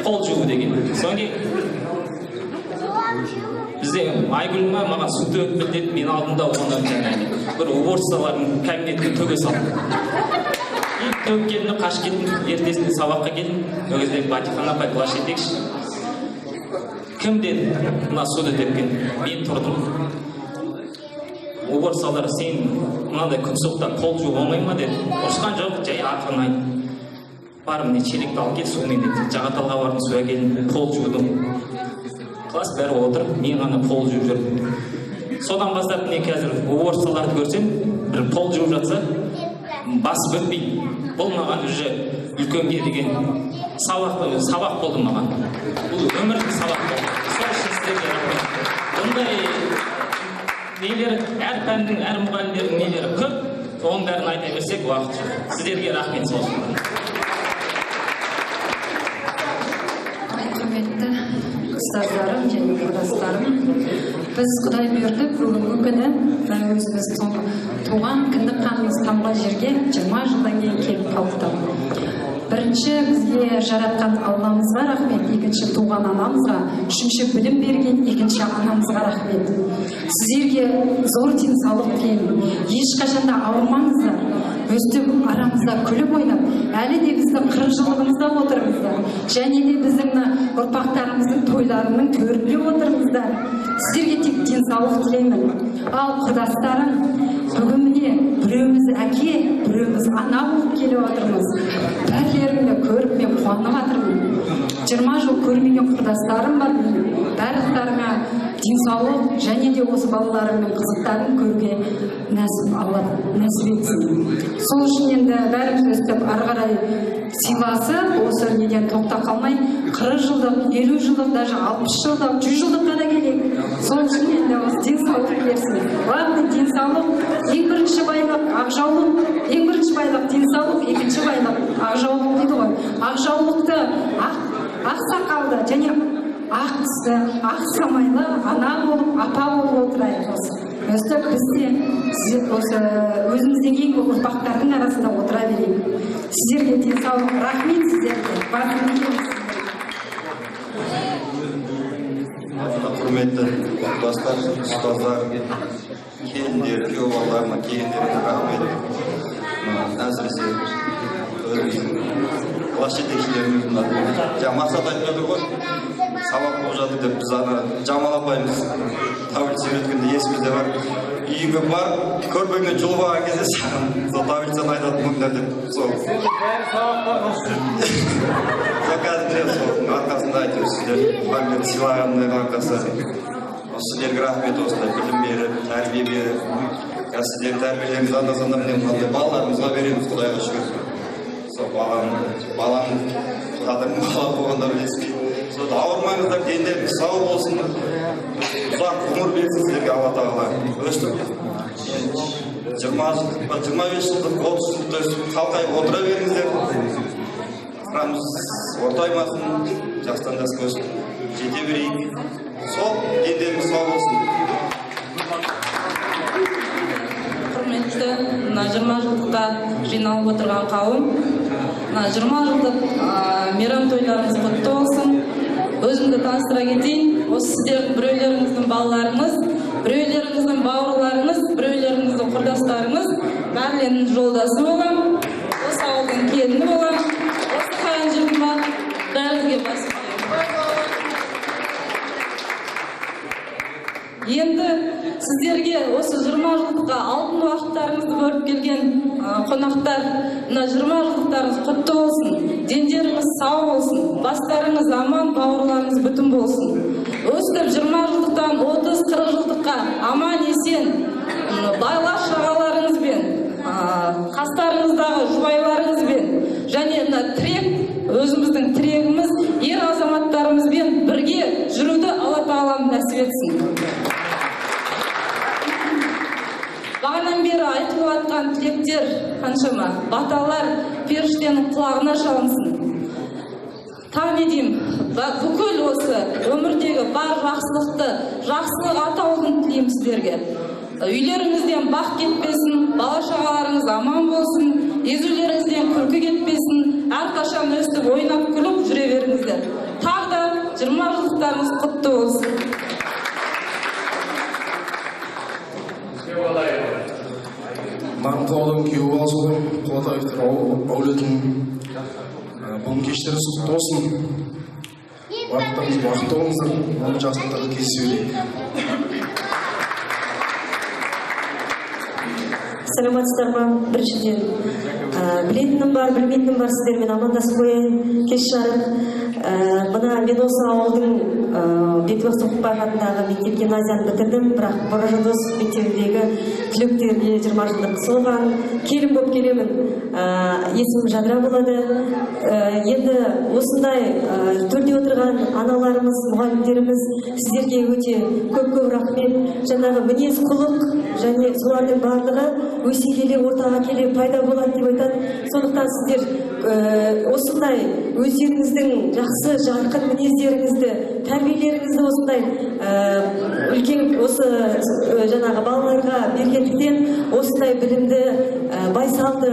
қол жуу деген. Соңғы бізде Айгүлма маған су төгіп білдеді, мен алдымда оны бір уборщицалардың кабинетіне төге салдым. Төгіп келдім, қашып келдім, ертесінде сабаққа келдім. Ол кезде Батихан апай класс жетекші. Кім деді, мына суды тепкен? Мен тұрдым. Уборщицалар, сен мынандай күн суықта қол жуу болмай ма деді. Ұрысқан жоқ, жай ақырын айтты. Бар, міне шелекті алып кел сумен деді. Жағаталға бардым, суға келдім, қол жудым. Класс бәрі отыр, мен ғана пол жуып жүрдім. Содан бастап міне қазір уборщицаларды көрсем, бір пол жуып жатса, басы бітпейді. Бұл маған уже үлкенге деген сабақ болды маған. Бұл өмірлік сабақ болды. Сол үшін сіздерге рахмет. Бұндай нелер, әр пәндің, әр мұғалімдердің нелері көп, оның бәрін айта берсек уақыт жоқ. Сіздерге рахмет сол үшін. Ұстаздарым және құрдастарым, біз Құдай бұйырды бүгінгі күні өзіміз туған кіндік қанымыз тамған жерге 20 жылдан кейін келіп қалдық. Бірінші бізге жаратқан Алламызға рахмет, екінші туған анамызға, үшінші білім берген екінші анамызға рахмет. Сіздерге зор денсаулық тілеймін. Ешқашанда ауырмаңыздар. Өстіп арамызда күліп ойнап, әлі де біздің 40 жылымызда отырыңыздар. Және де біздің ұрпақтарымыздың тойларының төрінде отырыңыздар. Сіздерге тек денсаулық тілеймін. Ал құрдастарым, бүгін міне біреуміз әке, біреуміз ана болып келіп отырмыз. Бәрілеріңді көріп мен қуанып жатырмын. 20 жыл көрмеген құрдастарым бар. Барлықтарыңа денсаулық және де осы балаларымның қызықтарын көруге нәсіп етсін. Сол үшін енді бәріміз өстіп ары қарай сыйласып, осы неден тоқта қалмай, 40 жылдық, 50 жылдық, даже 60 жылдық, 100 жылдыққа да келейік. Сол үшін енді осы денсаулық берсін. Главный денсаулық, ең бірінші байлық ақжаулық, ең бірінші байлық денсаулық, екінші байлық ақжаулық дейді ғой. Ақжаулықты, ақ сақалды және ақ түсті, ақ самайлы ана болып, апа болып отырайық осы. Өстіп бізде өзімізден кейінгі ұрпақтардың арасында отыра берейік. Сіздерге денсаулық, рахмет сіздерге. Құрметті достар, ұстаздар, келіндер, күйеу балаларына, келіндерге рахмет. Әсіресе класс жетекшілеріміздің мақсат айтып отыр ғой, сабақ болып жатыр деп біз ана Жамал апайымыз таблица үйреткенде есімізде бар. Үйге барып, көрпеңнен жұлып алған кезде сол таблицаны айтатын мұнда деп сол. Арқасында айтып сіздер мұғалімдерді сыйлағанның арқасы. Сіздерге рахмет осындай білім беріп, тәрбие беріп. Сіздердің тәрбиелеріңіз анда-санда балаларымызға береміз, Құдайға шүкір. Сол баланың қадірін бала болғандар білесіз. Сол ауырмаңыздар, дендеріңіз сау болсын, ұзақ ғұмыр берсін сіздерге Алла тағала. Өстіп 25 жылдық, 30 жылдық қалқайып отыра беріңіздер. Қырамыз ортаймасын, жастандасып өсіп жете берейік. Сол дендеріңіз сау болсын. Құрметті, мына 20 жылдыққа жиналып отырған қауым, мына 20 жылдық мейрамтойларыңыз құтты болсын. Өзімді таныстыра кетейін. Осы сіздер біреулеріңіздің балаларыңыз, біреулеріңіздің бауырларыңыз, біреулеріңіздің құрдастарыңыз, Мәрленнің жолдасы болам, осы ауылдың келіні болам. Осы қайын жұртыма бәріңізге басып енді сіздерге осы 20 жылдыққа алтын уақыттарыңызды бөліп келген қонақтар, мына 20 жылдықтарыңыз құтты болсын, дендеріңіз сау болсын, бастарыңыз аман, бауырларыңыз бүтін болсын. Өстіп 20 жылдықтан 30-40 жылдыққа аман есен байлар шағаларыңызбен, қастарыңыздағы жұбайларыңызбен және мына тірек, өзіміздің тірегіміз ер азаматтарымызбен бірге жүруді Алла тағалам нәсіп етсін. Бағанан бері айтылып жатқан тілектер қаншама, баталар періштенің құлағына шалынсын. Тағын едім, бүкіл осы өмірдегі бар жақсылықты, жақсылық атаулығын тілеймін сіздерге. Үйлеріңізден бақ кетпесін, бала шағаларыңыз аман болсын, езулеріңізден күлкі кетпесін, әрқашан өстіп ойнап күліп жүре беріңіздер. Тағы да 20 жылдықтарыңыз құтты болсын. Маңқаудың күйеу баласы ғой, Құлатаевтар әулетін бүгін кештеріңіз құтты болсын. Уақыттарыңыз бақытты болыңыздар, оны жақсылықтарды кездесуге. Саламатсыздар ма? Біріншіден білетінім бар, білмейтінім бар, сіздермен амандасып қояйын, кеш жарық. Мына мен осы ауылдың Бекбек Соқпаев атындағы мектеп гимназияны бітірдім, бірақ Бұражадос мектебіндегі түлектерге 20 жылдық соған келін болып келемін. Есімім Жадыра болады. Енді осындай төрде отырған аналарымыз, мұғалімдеріміз сіздерге өте көп рахмет. Жаңағы мінез құлық және солардың барлығы өсе келе, ортаға келе пайда болады деп айтады. Сондықтан сіздер осындай өздеріңіздің жақсы жарқын мінездеріңізді, тәрбиелеріңізді осындай үлкен осы жаңағы балаларға бергендіктен осындай білімді, байсалды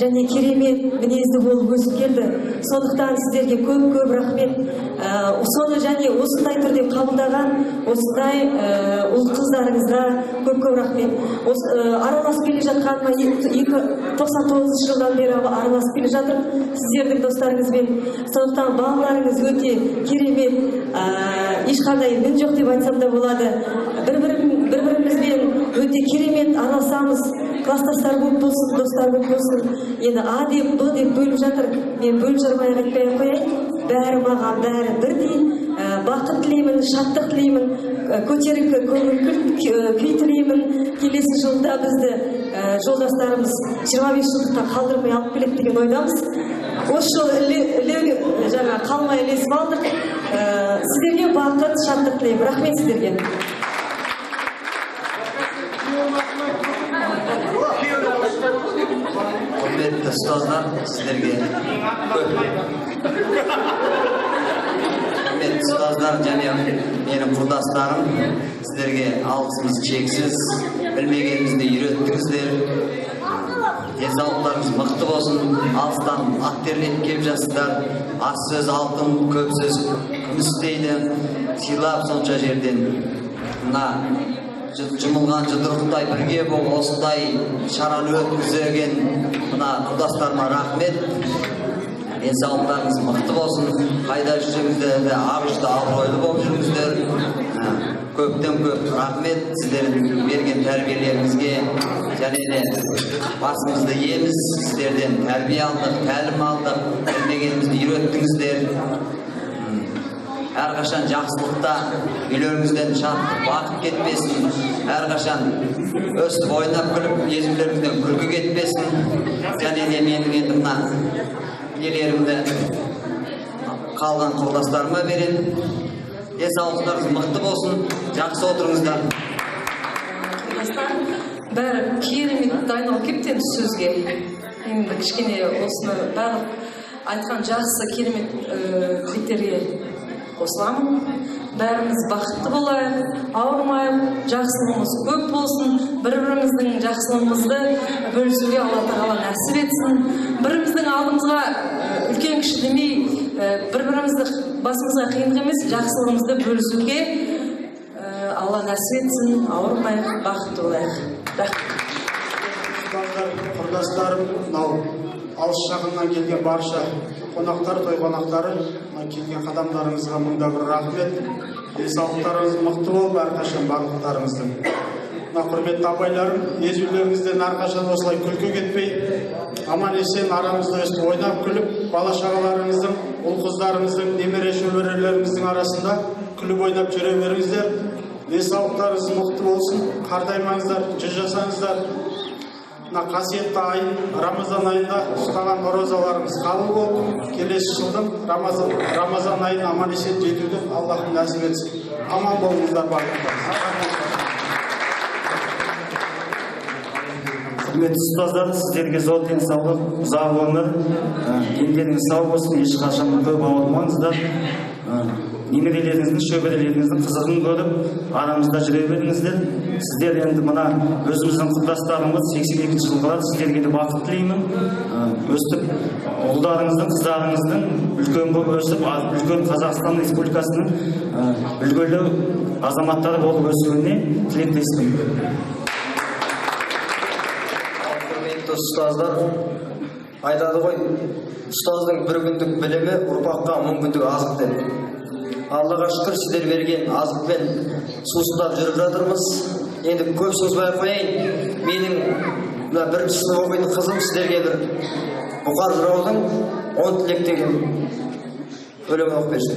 және керемет мінезді болып өсіп келді. Сондықтан сіздерге көп рахмет. Соны және осындай түрде қабылдаған осындай ұл қыздарыңызға көп рахмет. Араласып келе жатқаныма 99 жылдан бері араласып келе жатыр сіздердің достарыңызбен. Сондықтан балаларыңыз өте керемет, ешқандай мін жоқ деп айтсам да болады. Бір-бірімізбен өте керемет араласамыз, класстастар болып болсын, достар болып болсын. Енді А деп, Б деп бөліп жатыр. Мен бөліп жармай айтпай қояйын. Бәрі маған, бәрі бірдей. Бақыт тілеймін, шаттық тілеймін, көтеріңкі күй тілеймін. Келесі жылда бізді жолдастарымыз 25 жылдыққа қалдырмай алып келеді деген ойдамыз. Осы жыл жаңа қалмай ілесіп алдық. Сіздерге бақыт, шаттық тілеймін. Рахмет сіздерге. Құрметті ұстаздар, сіздерге құрметті ұстаздар және менің құрдастарым, сіздерге алғысымыз шексіз. Білмегенімізді үйреттіңіздер. Денсаулықтарыңыз мықты болсын. Алыстан ат терлетіп келіп жатсыздар. Аз сөз алтын, көп сөз күміс дейді. Сыйлап сонша жерден мына жұмылған жұдырықтай бірге болып осындай шараны өткізген мына құрдастарыма рахмет. Денсаулықтарыңыз мықты болсын. Қайда жүрсеңіздер де абыржды, абыройлы болып жүріңіздер. Көптен көп рахмет сіздердің берген тәрбиелеріңізге. Және де басымызды иеміз, сіздерден тәрбие алдық, тәлім алдық, білмегенімізді үйреттіңіздер. Әрқашан жақсылықта үйлеріңізден шаттық, бақыт кетпесін. Әрқашан өстіп ойнап күліп, езулеріңізден күлкі кетпесін. Және де менің енді мына нелерімді қалған құрдастарыма берем. Денсаулықтарыңыз мықты болсын. Жақсы отырыңыздар. Бәрі керемет дайындалып кетті енді сөзге. Енді кішкене осыны барлық айтқан жақсы керемет тілектерге қосыламын. Бәріміз бақытты болайық, ауырмайық, жақсылығымыз көп болсын, бір-біріміздің жақсылығымызды бөлісуге Алла тағала нәсіп етсін. Біріміздің алдымызға үлкен кіші демей, бір-бірімізді басымызға қиындық емес, жақсылығымызды бөлісуге Алла нәсіп етсін, ауырмайық, бақытты болайық. Құрдастарым, мынау алыс жағынан келген барша қонақтар, той қонақтары, келген қадамдарыңызға мыңда бір рахмет. Денсаулықтарыңыз мықты болып, әрқашан барлықтарыңыздың. Құрметті абайларым, езулеріңізден әрқашан осылай күлкі кетпей, аман есен арамызда өстіп ойнап күліп, бала шағаларыңыздың, ұл қыздарыңыздың, немере шөберелеріңіздің арасында күліп ойнап жүре беріңіздер. Денсаулықтарыңыз мықты болсын, қартаймаңыздар, жүз жасаңыздар. Қасиетті ай, Рамазан айында ұстаған оразаларымыз қабыл болып, келесі жылдың Рамазан айын аман есен жетуді Аллахым нәсіп етсін. Аман болыңыздар барлықтарыңыз. Құрметті ұстаздар, сіздерге зор денсаулық, ұзақ өмір, дендеріңіз сау болсын, ешқашан көп ауырмаңыздар. Немерелеріңіздің, шөберелеріңіздің қызығын көріп, арамызда жүре беріңіздер. Сіздер енді мына өзіміздің құрдастарымыз 82 жылға сіздерге де бақыт тілеймін. Өстіп, ұлдарыңыздың, қыздарыңыздың үлкен болып өсіп, үлкен Қазақстан Республикасының үлгілі азаматтары болып өсуіне тілектеспін. Құрметті ұстаздар, айтады ғой, ұстаздың бір күндік білімі ұрпаққа мың күндік азық деді. Аллаға шүкір, сіздер берген азықпен сусындап жүріп жатырмыз. Енді көп созбай қояйын. Менің бірінші сынып оқитын қызым сіздерге бір Бұқар жыраудың 10 тілектегі өлең оқып берсін.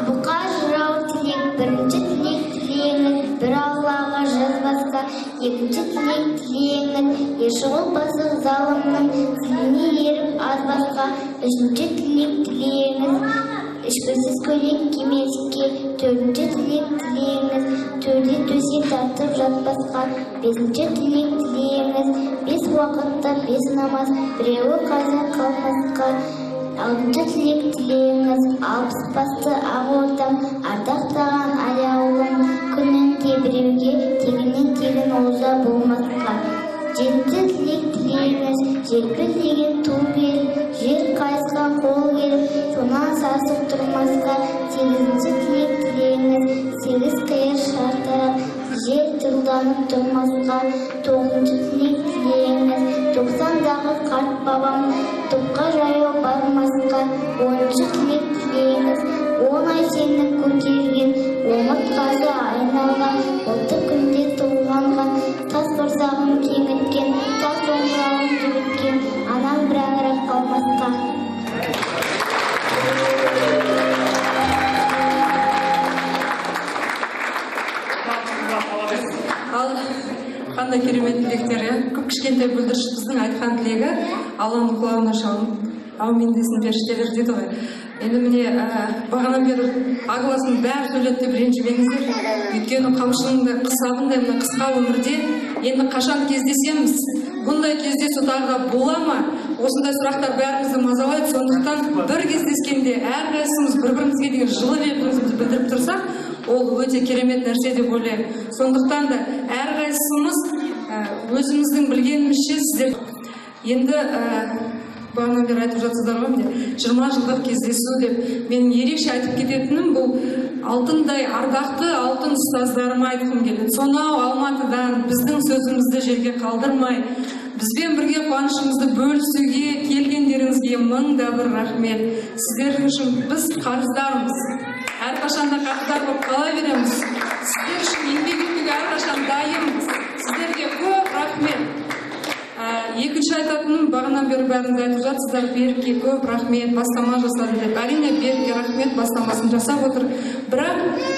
Бұқар жырау тілек, бірінші тілек тілеңіз, бір Аллаға жазбасқа, екінші тілек тілеңіз, ешғыл басық залымның тіліне еріп азбасқа, үшінші тілек тілеңіз, ішпесіз көйлек кимеске, төртінші тілек тілеңіз, төрде төсек тартып жатпасқа, бесінші тілек тілеңіз, бес уақытта бес намаз, біреуі қаза қалмасқа, алтыншы тілек тілеңіз, алпыс басты ақ ордам, ардақтаған аяулым, күнінде біреуге тегінен тегін олжа болмасқа. Жетінші тілек тілеңіз, желпілдеген ту беріп, жер қайысқан қол келіп, сонан сасып тұрмасқа. Сегізінші тілек тілеңіз, сегіз қиыр шартарап, жер тұлданып тұрмасқа. Тоғызыншы тілек тілеңіз, 90-дағы қарт бабам топқа жаяу бармасқа. Оныншы тілек тілеңіз, 10 ай сені көтерген, омыртқасы айналған, отты күнде туғанға, тас құрсағын кеңіткен, тас омырауын жүгіткен, анаң бір аңырап қалмасқа. Ал қандай керемет тілектер, көп кішкентай бүлдіршіміздің айтқан тілегі Алланың құлағына шалынып, аумин десін періштелер дейді ғой. Енді міне бағанан бері ағыласын бәрі сөйледі деп ренжімеңіздер. Өйткені қамшының қысабындай мына қысқа өмірде енді қашан кездесеміз, бұндай кездесу тағы да бола ма? Осындай сұрақтар бәрімізді мазалайды. Сондықтан бір кездескенде әрқайсымыз бір-бірімізге деген жылы лебізімізді білдіріп тұрсақ, ол өте керемет нәрсе деп ойлаймын. Сондықтан да әрқайсымыз өзіміздің білгенімізше сіздер енді бағанан бері айтып жатсыздар ғой, міне 20 жылдық кездесу деп. Менің ерекше айтып кететінім бұл алтындай ардақты алтын ұстаздарыма айтқым келеді. Сонау Алматыдан біздің сөзімізді жерге қалдырмай, бізбен бірге қуанышымызды бөлісуге келгендеріңізге мыңда бір рахмет. Сіздердің үшін біз қарыздармыз. Әрқашанда қарыздар болып қала береміз. Сіздер үшін еңбек етуге әрқашан дайынбыз. Сіздерге көп рахмет. Екінші айтатыным, бағанан бері бәріңіз айтып жатсыздар, Берікке көп рахмет, бастама жасады деп. Әрине Берікке рахмет, бастамасын жасап отыр. Бірақ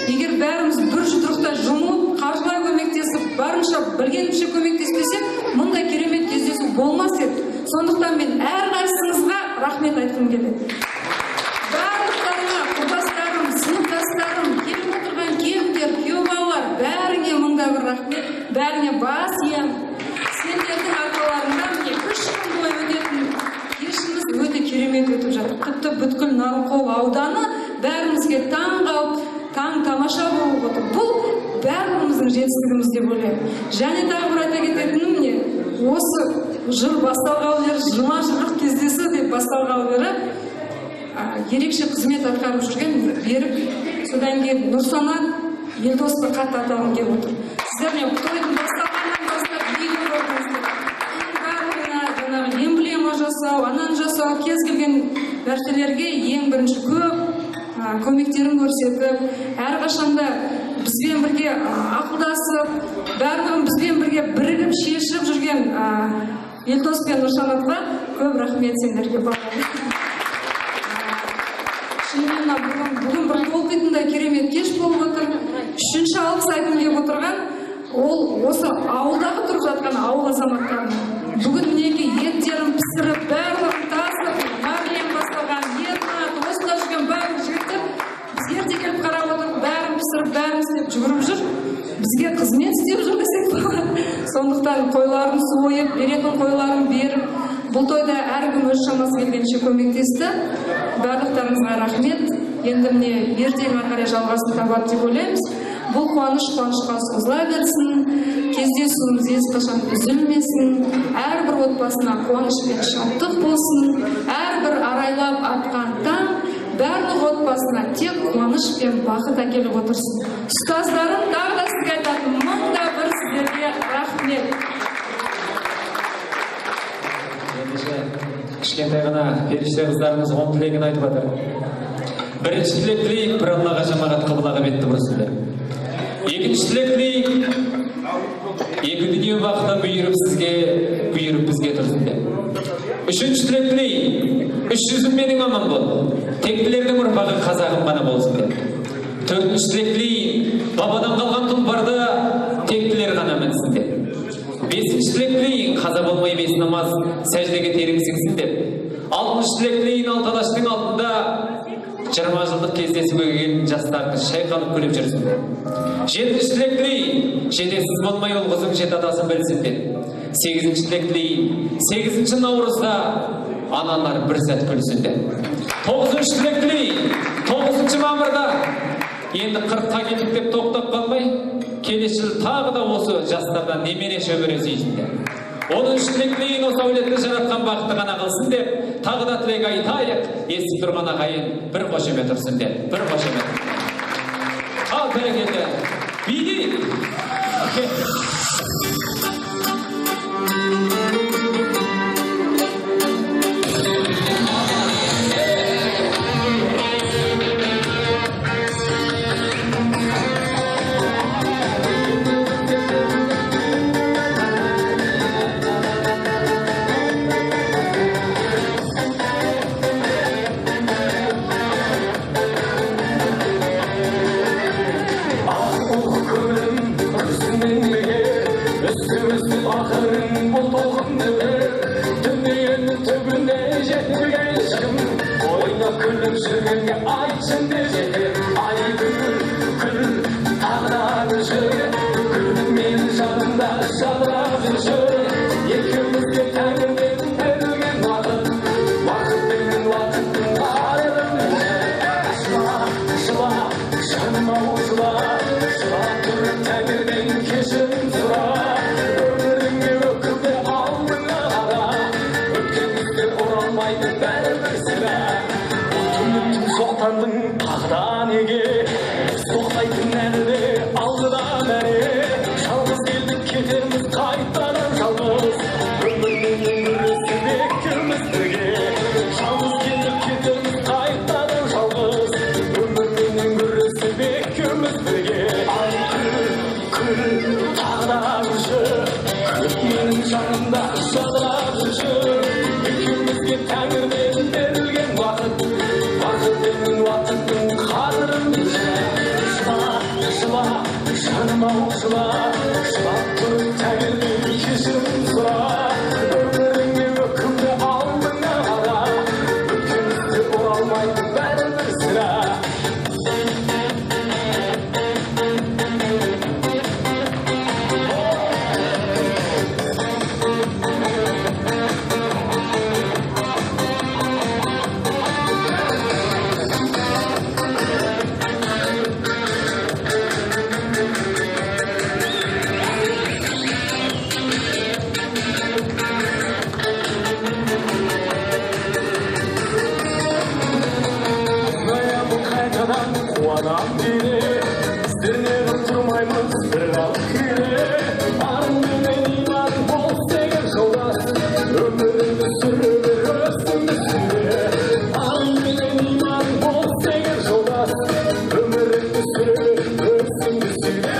егер бәріміз бір жұдырықта жұмылып, қаржылай көмектесіп, барынша білгенімізше көмектеспесек, мұндай керемет кездесу болмас еді. Сондықтан мен әрқайсыңызға рахмет айтқым келеді. Барлықтарыңа, құрдастарым, сыныптастарым, келіп отырған келіндер, күйеу балалар, бәріңе мыңда бір рахмет, бәріңе бас ием. Сендердің арқаларыңда міне 3 күн бойы өтетін кешіміз өте керемет өтіп жатыр. Тіпті бүткіл Нарынқол ауданы бәрімізге таң қалып, таң тамаша болып отыр. Бұл бәріміздің жетістігіміз деп ойлаймын. Және тағы бір айта кететінім міне, осы жыл басталғалы бері, 20 жылдық кездесу деп басталғалы бері ерекше қызмет атқарып жүрген Берік, содан кейін Нұрсанат Елдосты қатты атағым келіп отыр. Сіздермен тойдың басталғаннан бастап видео көрдіңіздер. Барлығына жаңағы эмблема жасау, ананы жасау, кез келген нәрселерге ең бірінші көп көмектерін көрсетіп, әрқашанда бізбен бірге ақылдасып, барлығын бізбен бірге бірігіп шешіп жүрген Елдос пен Нұрсанатқа көп рахмет сендерге. Шынымен бүгін бір толқитындай керемет кеш болып отыр. 3-ші алғыс айтқым келіп отырған ол осы ауылдағы тұрып жатқан ауыл азаматтарына. Бүгін мінеки еттерін пісіріп, барлығын тасып, Мариям басталған Ернат, осында жүрген барлық жігіттер бізге ерте келіп қарап отыр, бәрін пісіріп, бәрін істеп жүгіріп жүр. Бізге қызмет істеп жүр десек болады. Сондықтан қойларын сойып, беретін қойларын беріп, бұл тойда әркім өз шамасы келгенше көмектесті. Барлықтарыңызға рахмет. Енді міне ертең қарай жалғасын табады деп ойлаймыз. Бұл қуанышқа созыла берсін, кездесуіміз ешқашан үзілмесін, әрбір отбасына қуаныш пен шаттық болсын, әрбір арайлап атқан таң барлық отбасына тек қуаныш пен бақыт әкеліп отырсын. Ұстаздарым, тағы да сізге айтатын мыңда бір сіздерге рахмет. Кішкентай ғана періште қыздарымыз 10 тілегін айтып жатыр. Бірінші тілек тілейік, бір Аллаға жамағат қыбылаға бетті бұрысындар. Екінші тілек тілейік, екі дүние бақыта бұйырып сізге, бұйырып бізге тұрсындар. Үшінші тілек тілейік, 300 менің аман бол, тектілердің ұрпағы қазағым ғана болсындар. Төртінші тілек тілейік, бабадан қалған тұлпарда тектілер ғана мінсіндер. Бесінші тілек тілейін, қаза болмай бес намаз сәждеге тереңсіңсін деп. Алтыншы тілек тілейін, алталаштың алдында 20 жылдық кездесуге келген жастарды шайқалып күліп жүрсін. Жетінші тілек тілейін, жетесіз болмай ол қызың жет атасын білсін деп. Сегізінші тілек тілейін, 8 наурызда аналар бір сәт күлсін деп. Тоғызыншы тілек тілейін, 9 мамырда енді 40-қа келдік деп тоқтап қалмай, келесі жыл тағы да осы жастардан немере шөбере сүйсіндер. 10-шы тілек тілейін, осы әулетті жаратқан бақытты ғана қылсын деп, тағы да тілек айтайық, естіп тұрған ағайын бір қошемет тұрсын деп, бір қошемет. Ал бәрекелді, билейік. Ömrümü öküm анам дене сіздерне тұрмаймыз бір қалып келе арың менен иман бол деген жолдас өміріңді сүре бер өзіңді сүйе арың менен иман бол деген жолдас өміріңді сүре бер өзіңді сүйе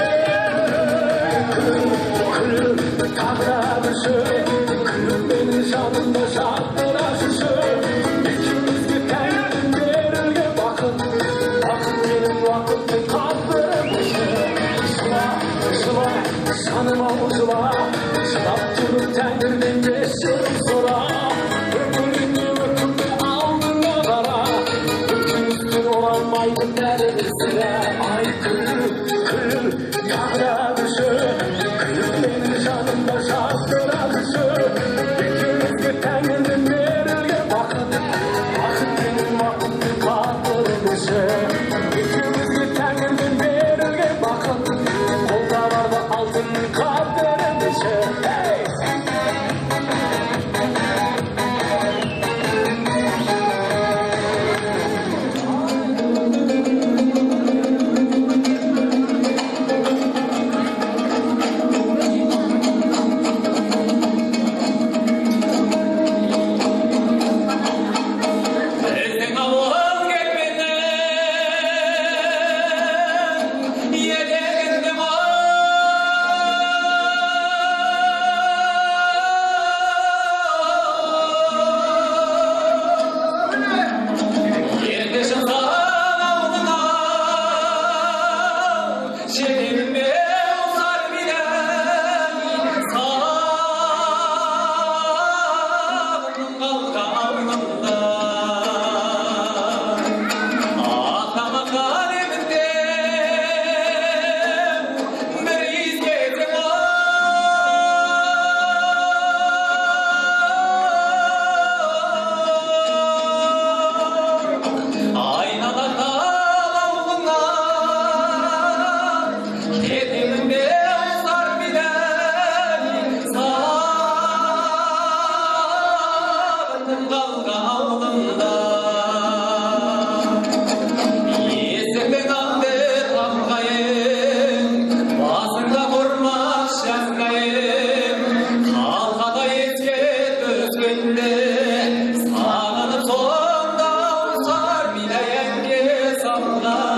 күл тағы да жүрші күл менің жанымда жаттыра жүрші екеумізге тәңірден берілген бақыт бақыт менің уақыттың қадірімші жыла жыла жаным ау жыла жылап тұрып тәңірден кешірім сұра өміріңе өкінді алдыңа қара өкіністен оралмайды бәрібір сірә ай күл тағы да жүрші күл менің жанымда жаттыра жүрші екеумізге тәңірден берілген бақыт бақыт менің уақыттың қадірімші екеумізге тәңірден берілген бақыт қолда барда алтынның қадірімші Біздің ауыл кетпенің етегінде ерте шыққан ауылыңа жетегінде ұзар бидай сағым қалған ауылыңда атамақан емінде бір ескертем айналар ауылыңа кетемінде ұзар бидай сағым қалған ауылыңда есімің алды тамғайын басыңда тұрмас жазғайын қалқада еске түскенде сағынып сонда ұзар бидай әнге салған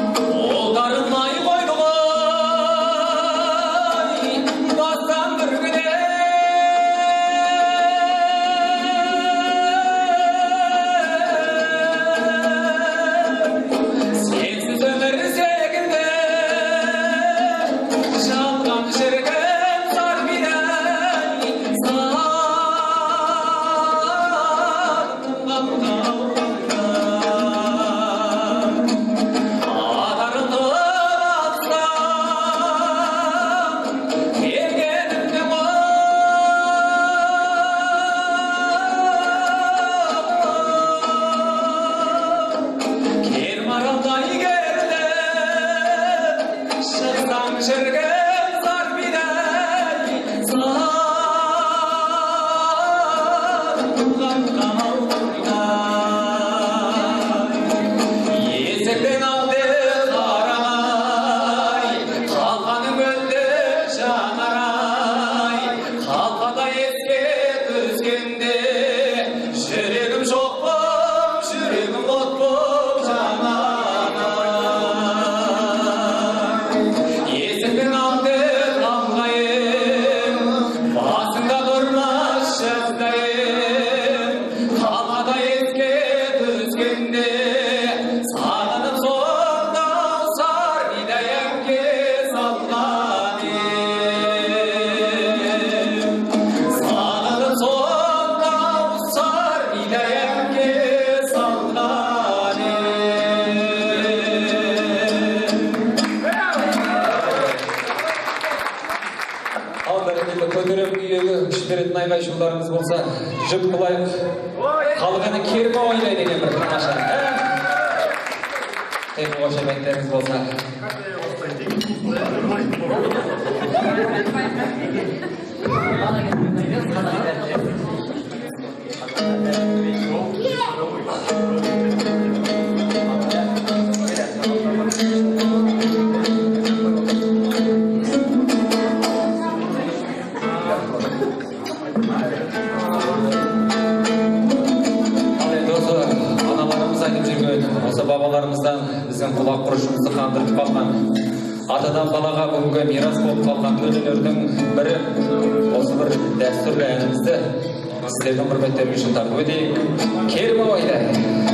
қолдарым ай қойды ғой бастан бір күні сенсіз өмір секілді жалған шіркін зар бидай сағым атарымды бассам келгенімде кер маралдай керіліп шықсаң шіркін зар бидай сағым есіктен алды қарамай қалқаның гүлді жанарай қалқада еске түскенде жүрегім жоқ боп жүрегім от боп жанар есіктен алды тамғайын басыңда тұрмас жаздайын қалқада еске түскенде сағынып сонда ұзар бидай әнге салған сағынып сонда ұзар бидай әнге салған ал бәрекелді көтерем күйегі күш беретін айғай шуларыңыз болса жүк қылайық халық әні керме ойнайды деген бір тамаша қошеметтеріңіз болса біздің құлақ құрышымызды қандырып қалған атадан балаға бүгінгі мирас болып қалған өнелердің бірі осы бір дәстүрлі әнімізді сіздердің құрметтеріңіз үшін тартып өтейік. Керімбай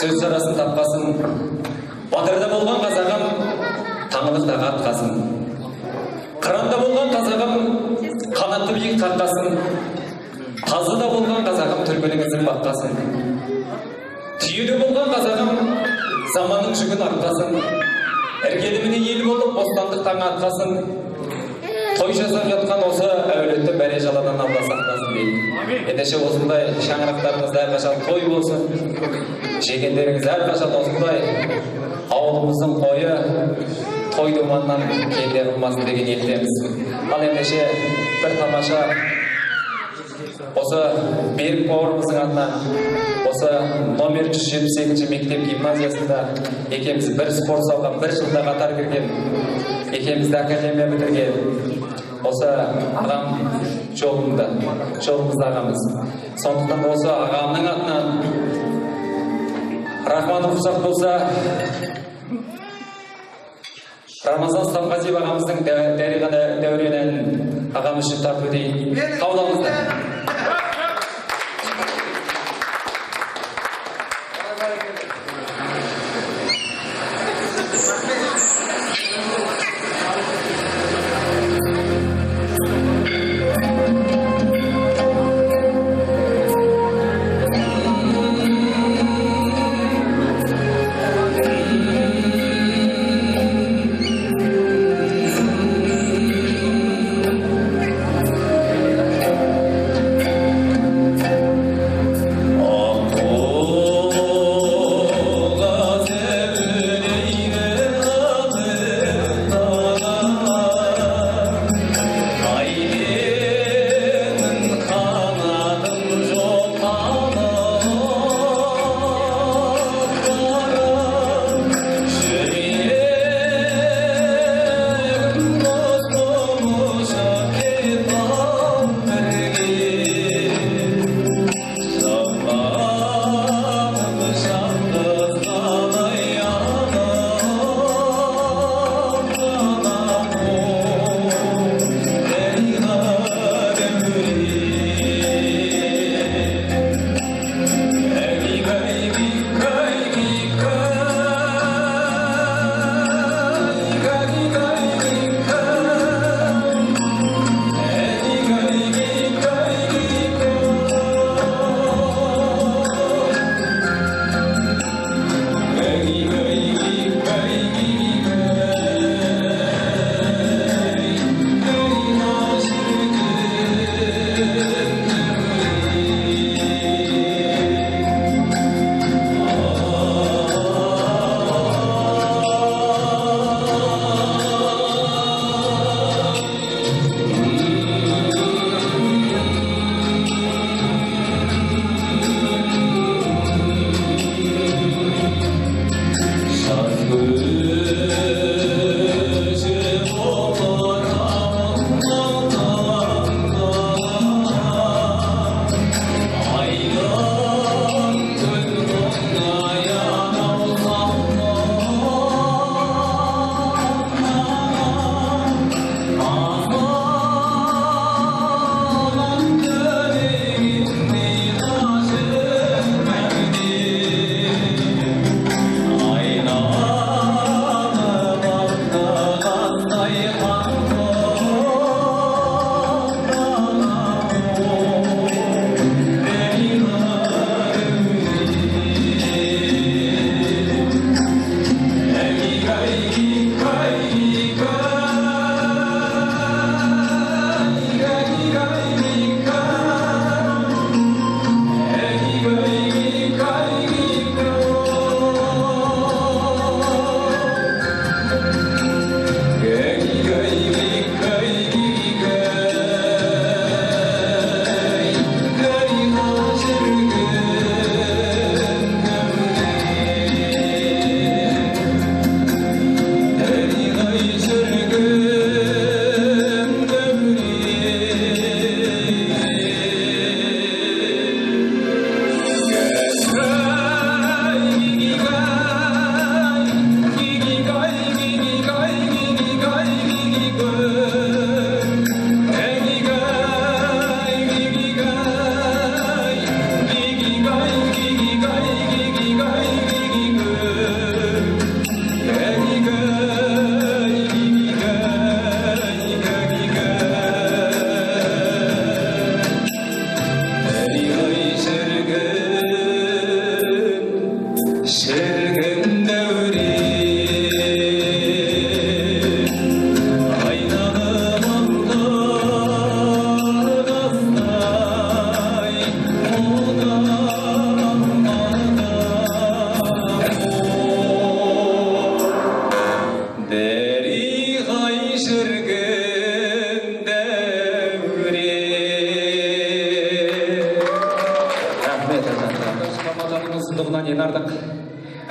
сөз арасын таппасын, батырда болған қазағым, таңылықта атқасын. Қыранда болған қазағым, қанатты биік қаққасын. Тазыда болған қазағым, түркілігізін баққасын. Түйеде болған қазағым, заманның жүгін артқасын. Іргеліміне ел болып, бостандықтан атқасын. Той жасап жатқан осы әулетті бәре жаладан Алла сақтасын дейді. Ендеше осындай шаңырақтарыңызда әрқашан той болсын. Жегендеріңіз әрқашан осындай ауылымыздың тойы той думаннан келе қылмасын деген ниеттеміз. Ал ендеше бір тамаша осы Берік бауырымыздың атынан осы номер 172 мектеп гимназиясында екеуміз бір спорт салған, бір жылда қатар кірген, екеумізді академия бітірген осы ағам жолымызда ағамыз. Сондықтан осы ағамның атынан рахманы құсақ болса, Рамазан Стамғазиев ағамыздың Дәриға Дәурен әнін ағамыз үшін тартып өтейін. Қабылдаңыздар.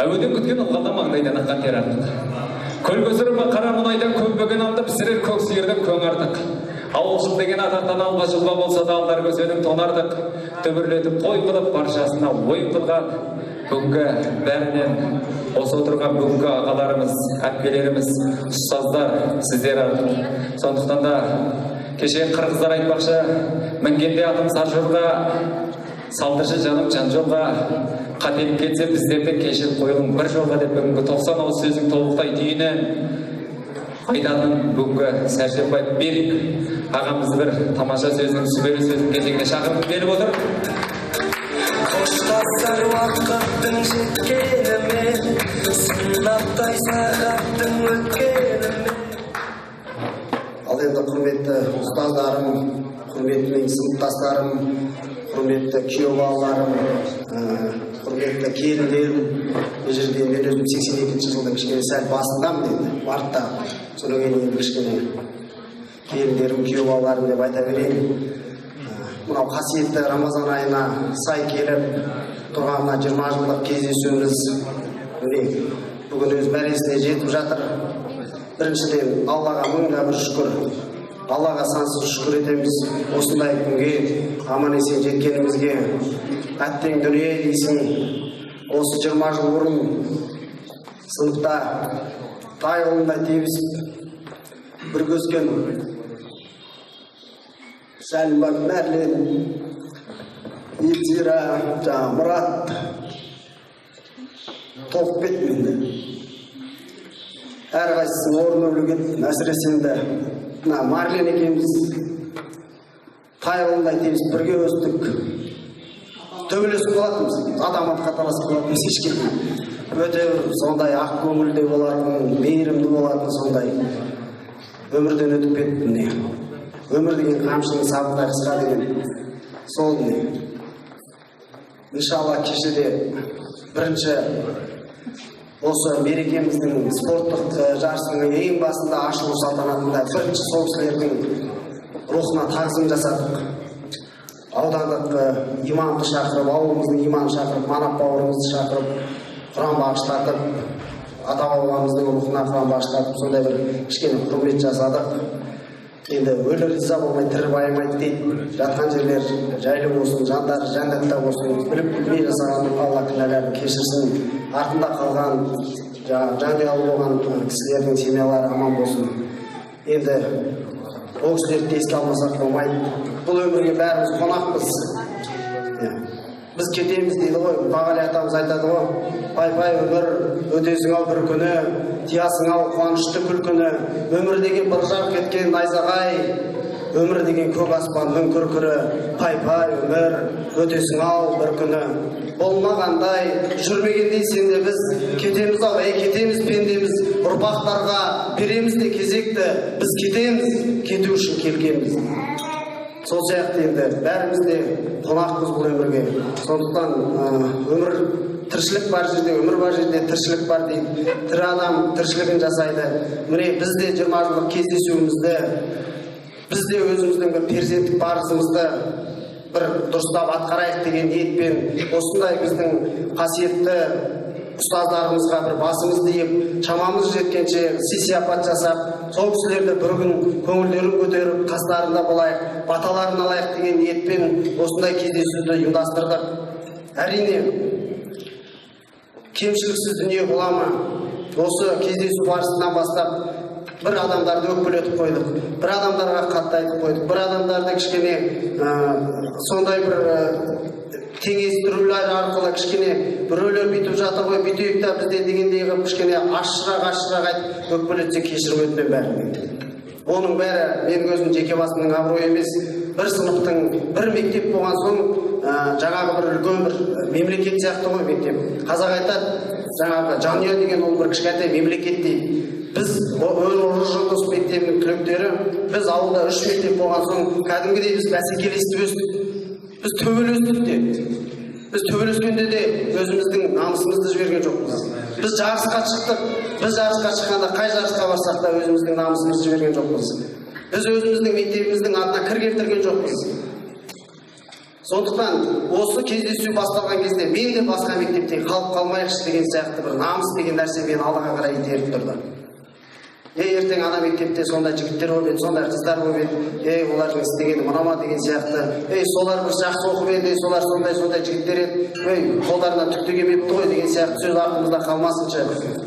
әуеден күткен ылғалда маңдайдан аққан тер артық. Көл көсіріп қара мұнайдан көмбеген алды пісірер көк сиырдың көң артық. Ауылшыл деген атақтан алға жылба болса да алдар көсенің тонардық. Төбірлетіп қой қылып баршасына ойын қылған. Бүгінгі бәрінен осы отырған бүгінгі ағаларымыз, әпкелеріміз, ұстаздар сіздер артық. Сондықтан да кеше қырғыздар айтпақшы, мінгенде атым сар жорға, салдыршы жаным жан жолға, қателік кетсе біздерден кешір қойылың бір жолға деп бүгінгі 90 ауыз сөздің толықтай түйіні айтатын бүгінгі Сәрсенбай Берік ағамыз бір тамаша сөздің сүбелі сөздің кезегіне шақырып беріп отыр. Қоштасар уақыттың жеткенімен, сынаптай сағаттың өткенімен. Ал енді құрметті ұстаздарым, құрметті сыныптастарым, құрметті күйеу балаларым, құрметті келіндерім, бұл жерде мен өзім 82-ші жылдың кішкене сәл басындамын енді, мартта. Содан кейін енді кішкене келіндерім, күйеу балаларым деп айта берейін. Мынау қасиетті Рамазан айына сай келіп тұрғанына 20 жылдық кездесуіміз бүгін өз мәресіне жетіп жатыр. Біріншіден Аллаға мыңда бір шүкір, Аллаға сансыз шүкір етеміз. Осындай күнге аман есен жеткенімізге. Әттең дүние дейсің, осы 20 жыл бұрын сыныпта тай қолындай тебісіп бір көскен Сәлімбай Мәрлен, Елзира, Мұрат Тоқбет менде. Әрқайсысының орны өлген, әсіресе енді Марлен екеуміз тай қолындай тебісіп бірге өстік. Төбелесіп қалатынбыз, адамат қаталасып қалатынбыз ешкім. Өте сондай ақ көңілді болатын, мейірімді болатын сондай өмірден өтіп кетті міне. Өмір деген қамшының сабындай қысқа деген сол міне. Иншалла кешеде бірінші осы мерекеміздің спорттық жарысының ең басында ашылу салтанатында бірінші сол кісілердің рухына тағзым жасадық. Аудандық имамды шақырып, ауылымыздың имамын шақырып, Манап бауырымызды шақырып, Құран бағыштатып, ата-бабамыздың рухына Құран бағыштатып, сондай бір кішкене құрмет жасадық. Енді өлі риза болмай тірі байымайды дейді. Жатқан жерлер жайлы болсын, жандары жәннатта болсын. Біліп-білмей жасаған Алла кінәларын кешірсін. Артында қалған жанұялы болған кісілердің семьялары аман болсын. Енді ол кісілерді еске алмасақ болмайды. Бұл өмірге бәріміз қонақпыз. Біз кетеміз дейді ғой, Бағали атамыз айтады ғой, пай-пай өмір, өтесің-ау бір күні, тиясың-ау қуанышты күлкіні, өмір деген бір жарқ кеткен найзағай, өмір деген көк аспанның күркірі, пай-пай өмір, өтесің-ау бір күні. Болмағандай, жүрмегендей сенде біз кетеміз-ау, кетеміз пендеміз, ұрпақтарға береміз де кезекті, біз кетеміз, кету үшін келгенбіз. Сол сияқты енді бәріміз де қонақпыз бұл өмірге. Сондықтан өмір тіршілік бар жерде, өмір бар жерде тіршілік бар дейді. Тірі адам тіршілігін жасайды. Міне біз де 20 жылдық кездесуімізді, біз де өзіміздің бір перзенттік парызымызды бір дұрыстап атқарайық деген ниетпен осындай біздің қасиетті ұстаздарымызға бір басымызды иіп, шамамыз жеткенше сый-сияпат жасап, сол кісілерді бір күн көңілдерін көтеріп, қастарында болайық, баталарын алайық деген ниетпен осындай кездесуді ұйымдастырдық. Әрине, кемшіліксіз дүние бола ма? Осы кездесу барысынан бастап бір адамдарды өкпелетіп қойдық, бір адамдарға қатты айтып қойдық, бір адамдарды кішкене сондай бір теңестірулер арқылы кішкене біреулер бүйтіп жатыр ғой, бүйтейік та бізде дегендей қылып кішкене ашырақ айтып өкпелетсе кешірім өтінемін бәріне. Оның бәрі менің өзім жеке басымның абыройы емес, бір сыныптың бір мектеп болған соң жаңағы бір үлкен бір мемлекет сияқты ғой мектеп. Қазақ айтады, жаңағы жанұя деген ол бір кішкентай мемлекет дейді. Біз Жұлдыз мектебінің түлектері, біз ауылда 3 мектеп болған соң кәдімгідей біз бәсекелестік өстік. Біз төбелестік те. Біз төбелескенде де өзіміздің намысымызды жіберген жоқпыз. Біз жарысқа шықтық. Біз жарысқа шыққанда қай жарысқа барсақ та өзіміздің намысымызды жіберген жоқпыз. Біз өзіміздің мектебіміздің атына кір келтірген жоқпыз. Сондықтан осы кездесу басталған кезде мен де басқа мектепте қалып қалмайықшы деген сияқты бір намыс деген нәрсе мені алға қарай итеріп тұрды. Ертең ана мектепте сондай жігіттер болып еді, сондай қыздар болып еді, олардың істегені мына ма деген сияқты, солар бір жақсы оқып еді, солар сондай жігіттер еді, қолдарына түк те келмепті ғой деген сияқты сөз артымызда қалмасыншы.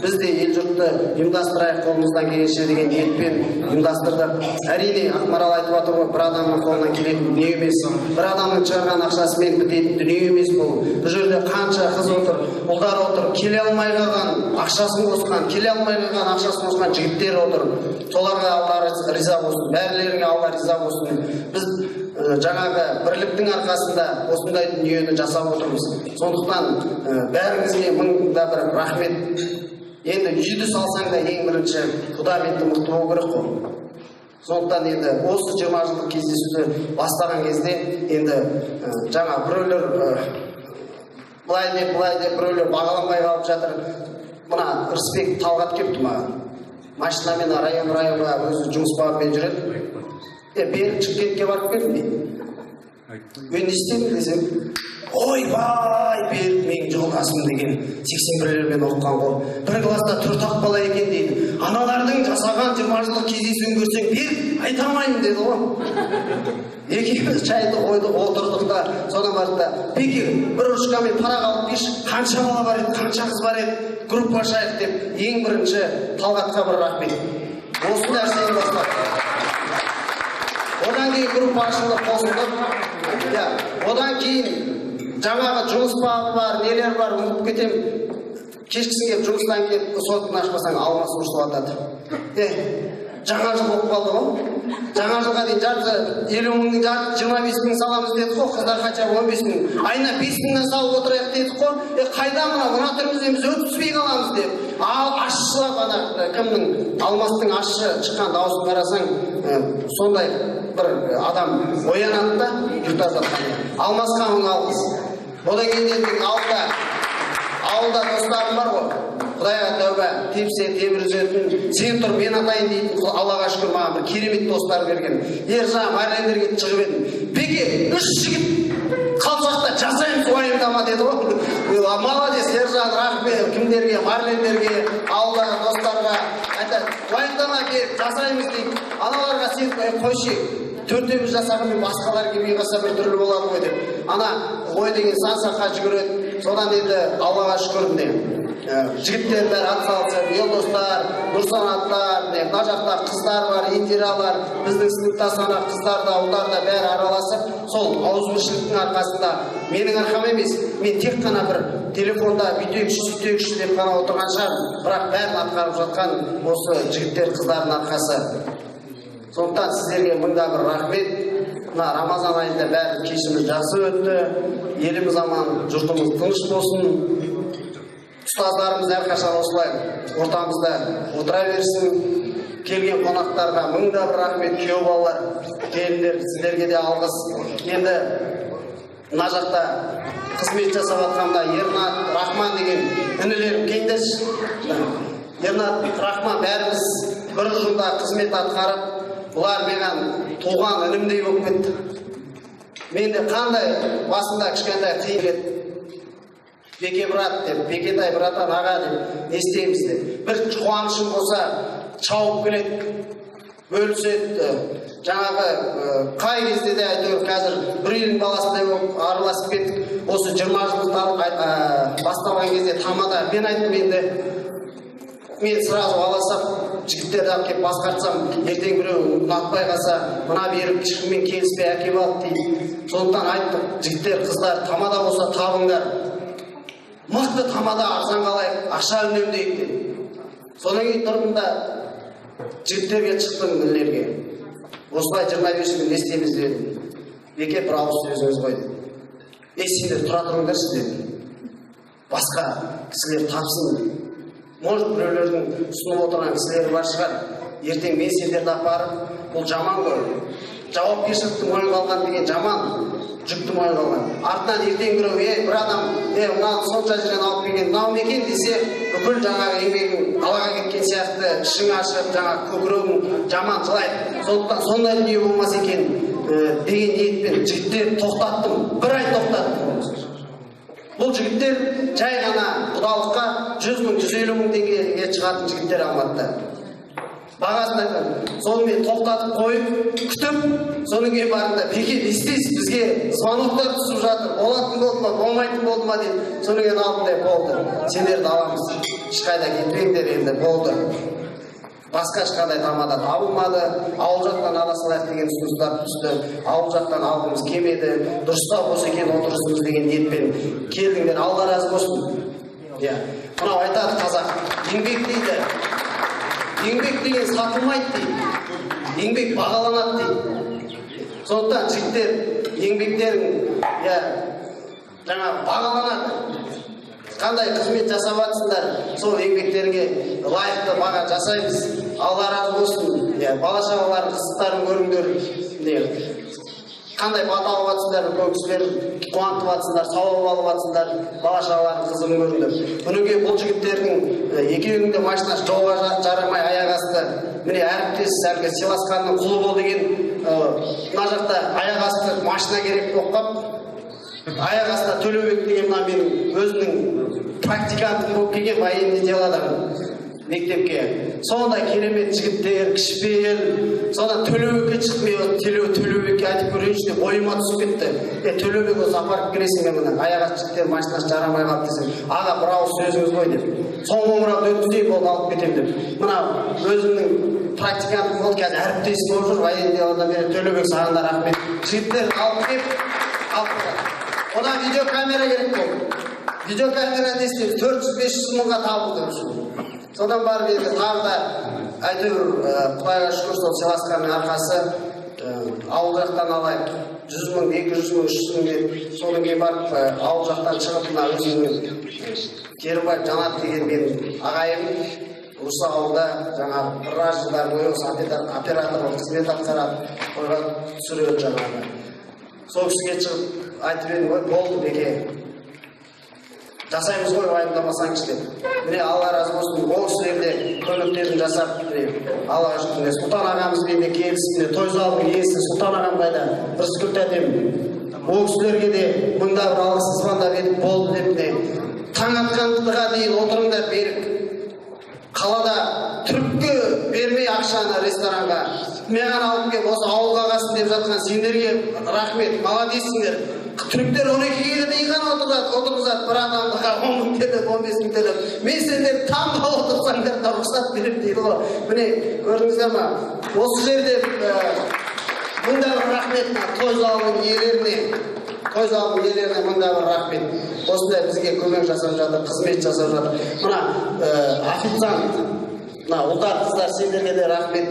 Біз де ел жұртты ұйымдастырайық қолымыздан келгенше деген ниетпен ұйымдастырдық. Әрине Ақмарал айтып отыр ғой, бір адамның қолынан келетін дүние емес, бір адамның шығарған ақшасымен бітетін дүние емес бұл. Бұл жерде қанша қыз отыр, ұлдар отыр, келе алмай қалған ақшасын қосқан, келе алмай қалған ақшасын қосқан жігіттер отыр. Соларға Алла риза болсын, бәрілеріңе Алла риза болсын. Біз жаңағы бірліктің арқасында осындай дүниені жасап отырмыз. Сондықтан бәріңізге мыңда бір рахмет. Енді үйді салсаң да ең бірінші фундаменті мықты болу керек қой. Сондықтан енді осы 20 жылдық кездесуді бастаған кезде енді жаңа біреулер былай деп біреулер бағаланбай қалып жатыр. Мына Рысбек Талғат кепті маған. Машинамен районға өзі жұмыс бабымен жүреді. Берік Шымкентке барып келдім дейді. Мен не істедім десем, ойбай, Берік менің жолдасым деген 81-лермен оқыған ғой. Бір класста 4-ақ бала екен дейді. Аналардың жасаған 20 жылдық кездесуін көрсең, Берік айтамайын деді ғой. Екеуміз шайды қойдық, отырдық та, содан бардық та, Беке, бір ручкамен парақ алып келші, қанша бала бар еді, қанша қыз бар еді, группа ашайық деп, ең бірінші Талғатқа бір рахмет. Осы нәрсені бастап. Одан кейін группа ашылып қосылдық. Одан кейін жаңағы жұмыс бабы бар, нелер бар, ұмытып кетем. Кешкісін келіп, жұмыстан келіп, сотын ашпасаң, алмасы ұрсып атады. Жаңа жыл болып қалды ғой. Жаңа жылға дейін жарты 50 мыңның жарты 25 мың саламыз дедік қой, қыздар хотя бы 15 мың. Айына 5 мыңнан салып отырайық дедік қой. Қайда мына түрімізден біз өткізбей қаламыз деп. Ал ашшылап ана кімнің Алмастың ашшы шыққан дауысын қарасаң, сондай бір адам оянады да ұйықтап жатқан. Алмасқа мың алғыс. Одан кейін ауылда достарым бар ғой. Құдайға тәуба, тепсе темір үзетін, сен тұр мен атайын дейтін, Аллаға шүкір маған бір керемет достар берген. Ержан Марлендерге шығып едім. Беке, 3 жігіт қалсақта жасаймыз уайымдама деді ғой. Молодец, Ержан, рахмет, кімдерге, Марлендерге, ауылдағы достарға айтады, уайымдама беріп жасаймыз дейді. Аналарға сен қойшы, 4-іміз жасағымен басқалар келмей қалса бір түрлі болады ғой деп. Ана ой деген сан-саққа жүгіреді. Содан енді Аллаға шүкір міне. Жігіттер бәрі атсалысып, Елдостар, Нұрсанаттар, мына жақта қыздар бар, Индиралар, біздің сыныпта сана қыздар да, ұлдар да бәрі араласып, сол ауызбіршіліктің арқасында менің арқам емес, мен тек қана бір телефонда бүйтейікші деп қана отырған шығармын, бірақ бәрін атқарып жатқан осы жігіттер қыздардың арқасы. Сондықтан сіздерге мыңда бір рахмет. Мына Рамазан айында бәрі кешіміз жақсы өтті, еліміз аман, жұртымыз тыныш болсын. Ұстаздарымыз әрқашан осылай ортамызда отыра берсін. Келген қонақтарға мыңда бір рахмет, күйеу балалар, келіндер, сіздерге де алғыс. Енді мына жақта қызмет жасап жатқанда Ернат, Рахман деген інілерім келіңдерші. Ернат, Рахман бәріміз бір жылда қызмет атқарып, бұлар менің туған інімдей болып кетті. Менде қандай басында кішкентай қиын еді. Беке брат деп, Бекетай братан аға деп, не істейміз деп. Бір қуанышым болса, шауып келеді, бөліседі. Жаңағы қай кезде де әйтеуір қазір бір елдің баласындай болып араласып кеттік. Осы 20 жылдық басталған кезде тамада мен айттым енді. Мен сразу аласам, жігіттерді алып келіп басқартсам, ертең біреу ұнатпай қалса, мына беріп ешкіммен келіспей әкеп алып дейді. Сондықтан айттық, жігіттер, қыздар, тамада болса табыңдар. Мықты тамада арзан қалайық, ақша үнемдейік деп. Содан кейін тұрдым да жігіттерге шықтым інілерге. Осылай 25 күн не істейміз дедім. Беке, бір ауыз сөзіңіз ғой дедім. Сендер тұра тұрыңдаршы дедім. Басқа кісілер тапсын. Может, біреулердің ұсынып отырған кісілері бар шығар. Ертең мен сендерді апарып, бұл жаман ғой. Жауапкершіліктің мойынға алған деген жаман. Жүкті мойынға алған. Артынан ертең біреу, бір адам, мынаны сонша жерден алып келген, мынау ма екен десе, бүкіл жаңағы еңбегің далаға кеткен сияқты, ішің ашып, жаңағы көкірегің жаман жылайды. Сондықтан сондай дүние болмас екен. деген ниетпен жігіттерді тоқтаттым. Bir ай тоқтаттым. Бұл жігіттер жай ғана құдалыққа 100 мың, 150 мың теңгеге шығатын жігіттер Алматыда. Бағасын айтқан. Соны мен тоқтатып қойып, күтіп, соның кейін барында бекет істейсіз, бізге звоноктар түсіп жатыр. Болатын болды ма, болмайтын болды ма деп. Соның кейін алдында болды. Сендерді аламыз. Ешқайда кетпеңдер енді болды. Басқа ешқандай тамада табылмады. Ауыл жақтан ала салайық деген ұсыныстар түсті. Ауыл жақтан алғымыз келмеді. Дұрыстау болса екен отырысымыз деген ниетпен келдіңдер. Алла разы болсын. Мынау айтады қазақ, еңбек дейді. Еңбек деген сатылмайды дейді. Еңбек бағаланады дейді. Сондықтан жігіттер еңбектерің жаңағы бағаланады. Қандай қызмет жасап жатсыңдар, сол еңбектеріңе лайықты баға жасаймыз. Алла разы болсын. Бала-шағалардың қызықтарын көріңдер. Қандай бата алып жатсыңдар, үлкен кісілер қуантып жатсыңдар, сауап алып жатсыңдар, бала-шағалардың қызығын көріңдер. Бүгінге бұл жігіттердің екеуінің де машинасы жолға жарамай аяқ асты. Міне әріптес әлгі сыйласқанның құлы бол деген мына жақта аяқ асты машина керек болып қап. Аяқ астында Төлеубек деген мына менің өзінің практикантым болып келген военный делодан мектепке. Сондай керемет жігіттер, кішіпейіл. Сонда Төлеубекке шығып, Төлеубекке айтып көрейінші деп бойыма түсіп кетті. Төлеубек осы апарып келесің бе мына аяқ асты жігіттер машинасы жарамай қалды десең, аға бір ауыз сөзіңіз ғой деп. Соңғы қоңырауды өткізейін болды алып кетемін деп. Мына өзімнің практикантым болды, қазір әріптес болып жүр военный делодан бері. Төлеубек саған да рахмет. Жігіттер алып кеп, Одан видеокамера керек болды. Видеокамера не істейді? 400-500 мыңға табылды. Содан барып енді тағы да әйтеуір Құдайға шүкір сол сыйласқанның арқасы ауыл жақтан алайық. 100 мың, 200 мың, 300 мың деп. Содан кейін барып ауыл жақтан шығып мына өзімнің Керімбай Жанат деген менің ағайым. Осы ауылда жаңағы біраз жылдар бойы осы операторлық қызмет атқарады. Қойға түсіреді жаңағы. Сол кісіге шығып айтып едім ғой, болды беке. Жасаймыз ғой, уайымдамасаңыз деп. Міне Алла разы болсын, ол кісілерде көмектерін жасап, Аллаға шүкір. Сұлтан ағамызбен де келісіп, той залының иесі Сұлтан ағам қайда Рысқұл тәтем. Ол кісілерге де мыңда бір алғыс звондап едік, болды деп. Таң атқандыға дейін отырыңдар берік. Қалада түрікке бермей ақшаны ресторанға. Маған алып кеп осы ауылға қасын деп жатқан сендерге рахмет, молодецсіңдер. Түріктер 12-ге дейін ғана отырғызады, бір адамға 10 мың төлеп, 15 мың төлеп. Мен сендер таңға отырсаңдар да рұқсат беріп дейді ғой. Міне, көрдіңіздер ма? Осы жерде мыңда бір рахмет той залының иелеріне. Той залының иелеріне мыңда бір рахмет. Осындай бізге көмек жасап жатыр, қызмет жасап жатыр. Мына официант, мына ұлдар, қыздар, сендерге де рахмет.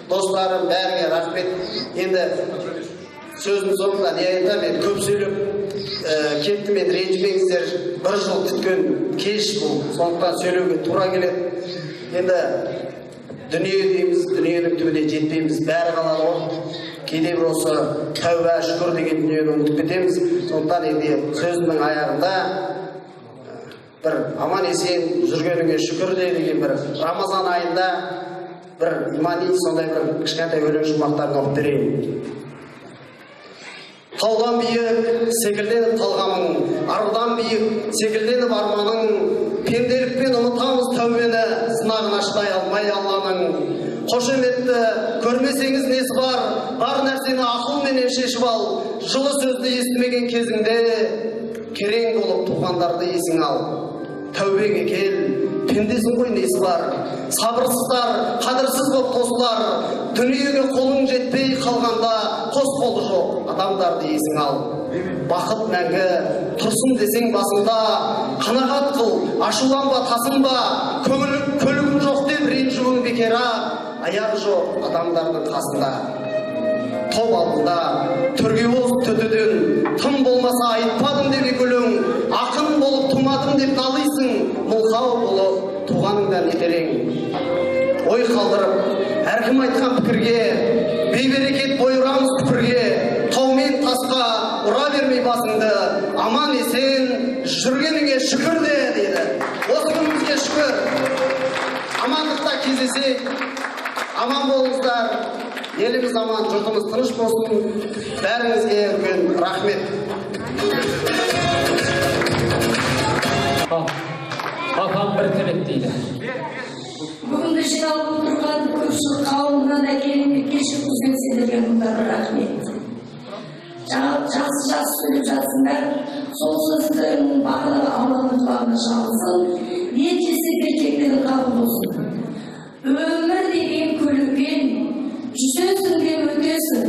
Достарым, бәріңе рахмет. Енді сөздің соңында не айтам, мен көп сөйлеп кеттім, енді ренжімеңіздер. Бір жыл күткен кеш бұл. Сондықтан сөйлеуге тура келеді. Енді дүние дейміз, дүниенің түбіне жетпейміз, бәрі қалады ғой. Кейде бір осы тәуба шүкір деген дүниені ұмытып кетеміз. Сондықтан енді сөзімнің аяғында бір аман есен жүргеніңе шүкір деген бір Рамазан айында бір имани сондай бір кішкентай өлең жұмбақтарын оқып берейін. Таудан биік секілденіп талғамың, арудан биік секілденіп арманың, пенделікпен ұмытамыз тәубені, сынағын аштай алмай Алланың. Қошеметті көрмесеңіз несі бар нәрсені ақылменен шешіп ал, жылы сөзді естімеген кезіңде, керең болып туғандарды есің ал. Тәубеңе кел, пендесің ғой несі бар, сабырсыздар, қадірсіз боп қосылар, дүниеге қолың жетпей қалғанда, қос қолы жоқ адамдарды есің ал. Бақыт мәңгі тұрсын десең басында, қанағат қыл, ашуланба, тасынба, көлігің жоқ деп ренжуің бекера, аяғы жоқ адамдардың қасында. Топ алдында түрге болып төтеден, тым болмаса айтпадым деп екөлің, ақын болып тумадым деп налыйсың, мылқау болып туғаныңдан етерең. Ой қалдырып, әркім айтқан пікірге, бейберекет бойырамыз күпірге, таумен тасқа ұра бермей басыңды, аман есен жүргеніңе шүкір де, деді. Осы күнімізге шүкір. Амандықта кездесек, аман болыңыздар. Еліміз аман, жұртымыз тыныш болсын. Бәріңізге үлкен рахмет. Апам бір тілек дейді. Бүгінгі жиналып отырған көпшілік қауымына да келеңдеп кешіргізген сендерге мұндағы рахмет. Жақсы сөйлеп жатсыңдар, сол сөздің барлығы Алланың құлағына шалсын, нәтижесі берекелі қабыл болсын. Өмір деген көліккен, жүзесің де өтесің.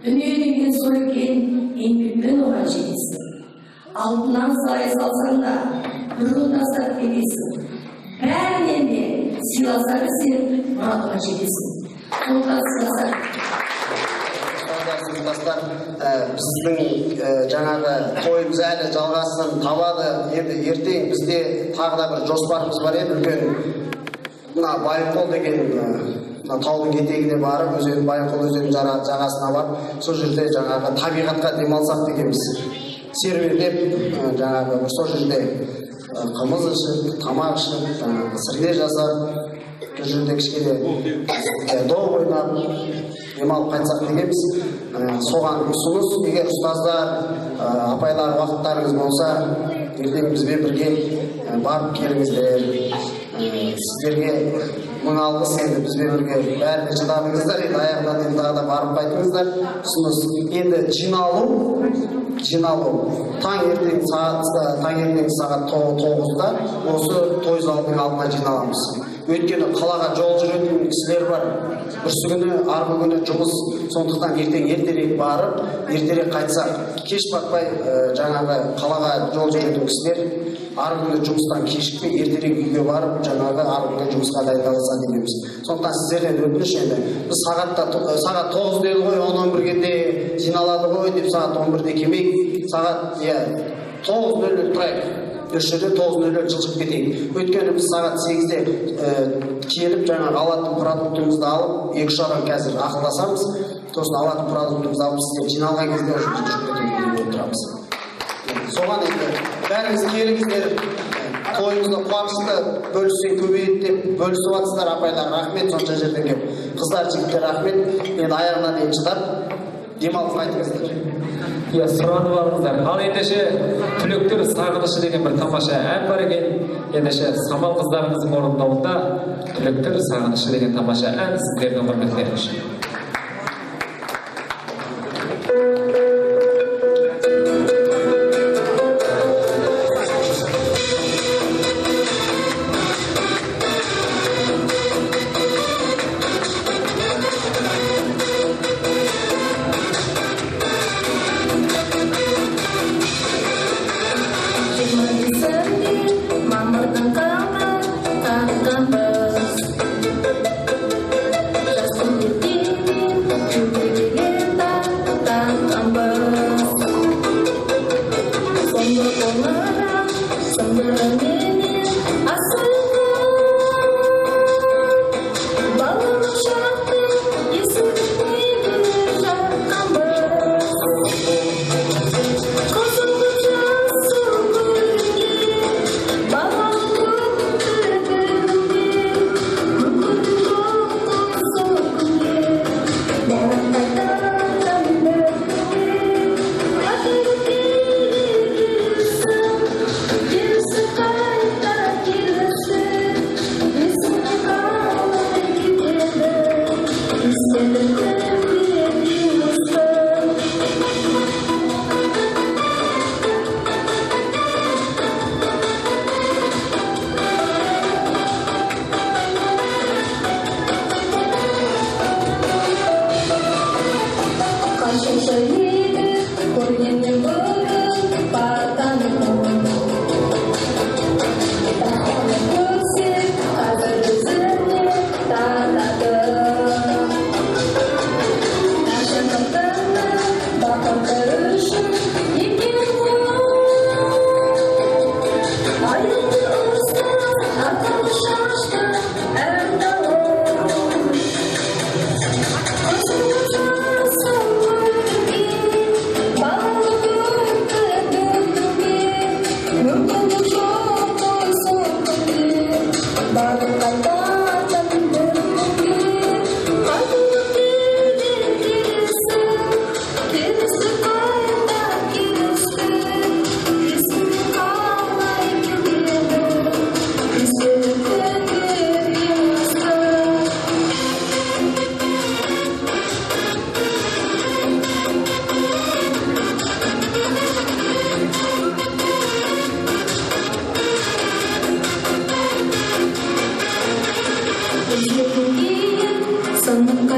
Дүние деген сол екен, еңбекпен оған жетесің. Алтыннан сарай салсаң да, бір ұл тастап кетесің. Бәрінен де сыйласаң сен мұратқа жетесің. Сондықтан сыйласаң. Біздің жаңағы тойымыз әлі жалғасын табады. Енді ертең бізде тағы да бір жоспарымыз бар еді, үлкен мына Байқол деген таудың етегіне барып, Байқол өзенінің жағасына барып, сол жерде жаңағы табиғатқа демалсақ дегенбіз. Серуендеп, жаңағы сол жерде қымыз ішіп, тамақ ішіп, сірне жасап, сол жерде кішкене доп ойнап, демалып қайтсақ дегенбіз. Соған ұсыныс, егер ұстаздар, апайлар уақыттарыңыз болса, ертең бізбен бірге барып келіңіздер. Сіздерге мың алғыс, енді бізбен бірге бәріне шыдадыңыздар, енді аяғынан енді тағы да барып қайтыңыздар. Ұсыныс, енді жиналу. Таңертең сағат 9-да осы той залының алдына жиналамыз. Өйткені қалаға жол жүретін кісілер бар. Бүрсігіні, арғы күні жұмыс, сондықтан ертең ертерек барып, ертерек қайтсақ, кеш батпай жаңағы қалаға жол жүретін кісілер арғы күні жұмыстан кешікпей ертерек үйге барып, жаңағы арғы күні жұмысқа дайындалса дегенбіз. Сондықтан сіздерден өтініш енді, біз сағат 9 деді ғой, 10-11-де жиналады ғой деп сағат 11-де келмей, сағат 9:00 тұрайық. Үш жерде 9:00 жылжып кетейік. Өйткені біз сағат 8-де келіп, жаңағы алатын продуктымызды алып, 2-3 адам қазір ақылдасамыз, сосын алатын продуктымызды алып, сіздер жиналған кезде жүріп кетейік деп отырамыз. Соған енді бәріңіз келіңіздер, тойымызды қуанышты бөліссең көбейеді деп бөлісіп жатсыздар, апайлар рахмет, сонша жерден келіп. Қыздар, жігіттер рахмет. Енді аяғына дейін шыдап, демалып қайтыңыздар. Сұранып алыңыздар. Ал ендеше түлектер сағынышы деген бір тамаша ән бар екен. Ендеше Самал қыздарымыздың орындауында түлектер сағынышы деген тамаша ән сіздердің құрметтеріңіз үшін. Мамырдың қамы таққан біз Сынның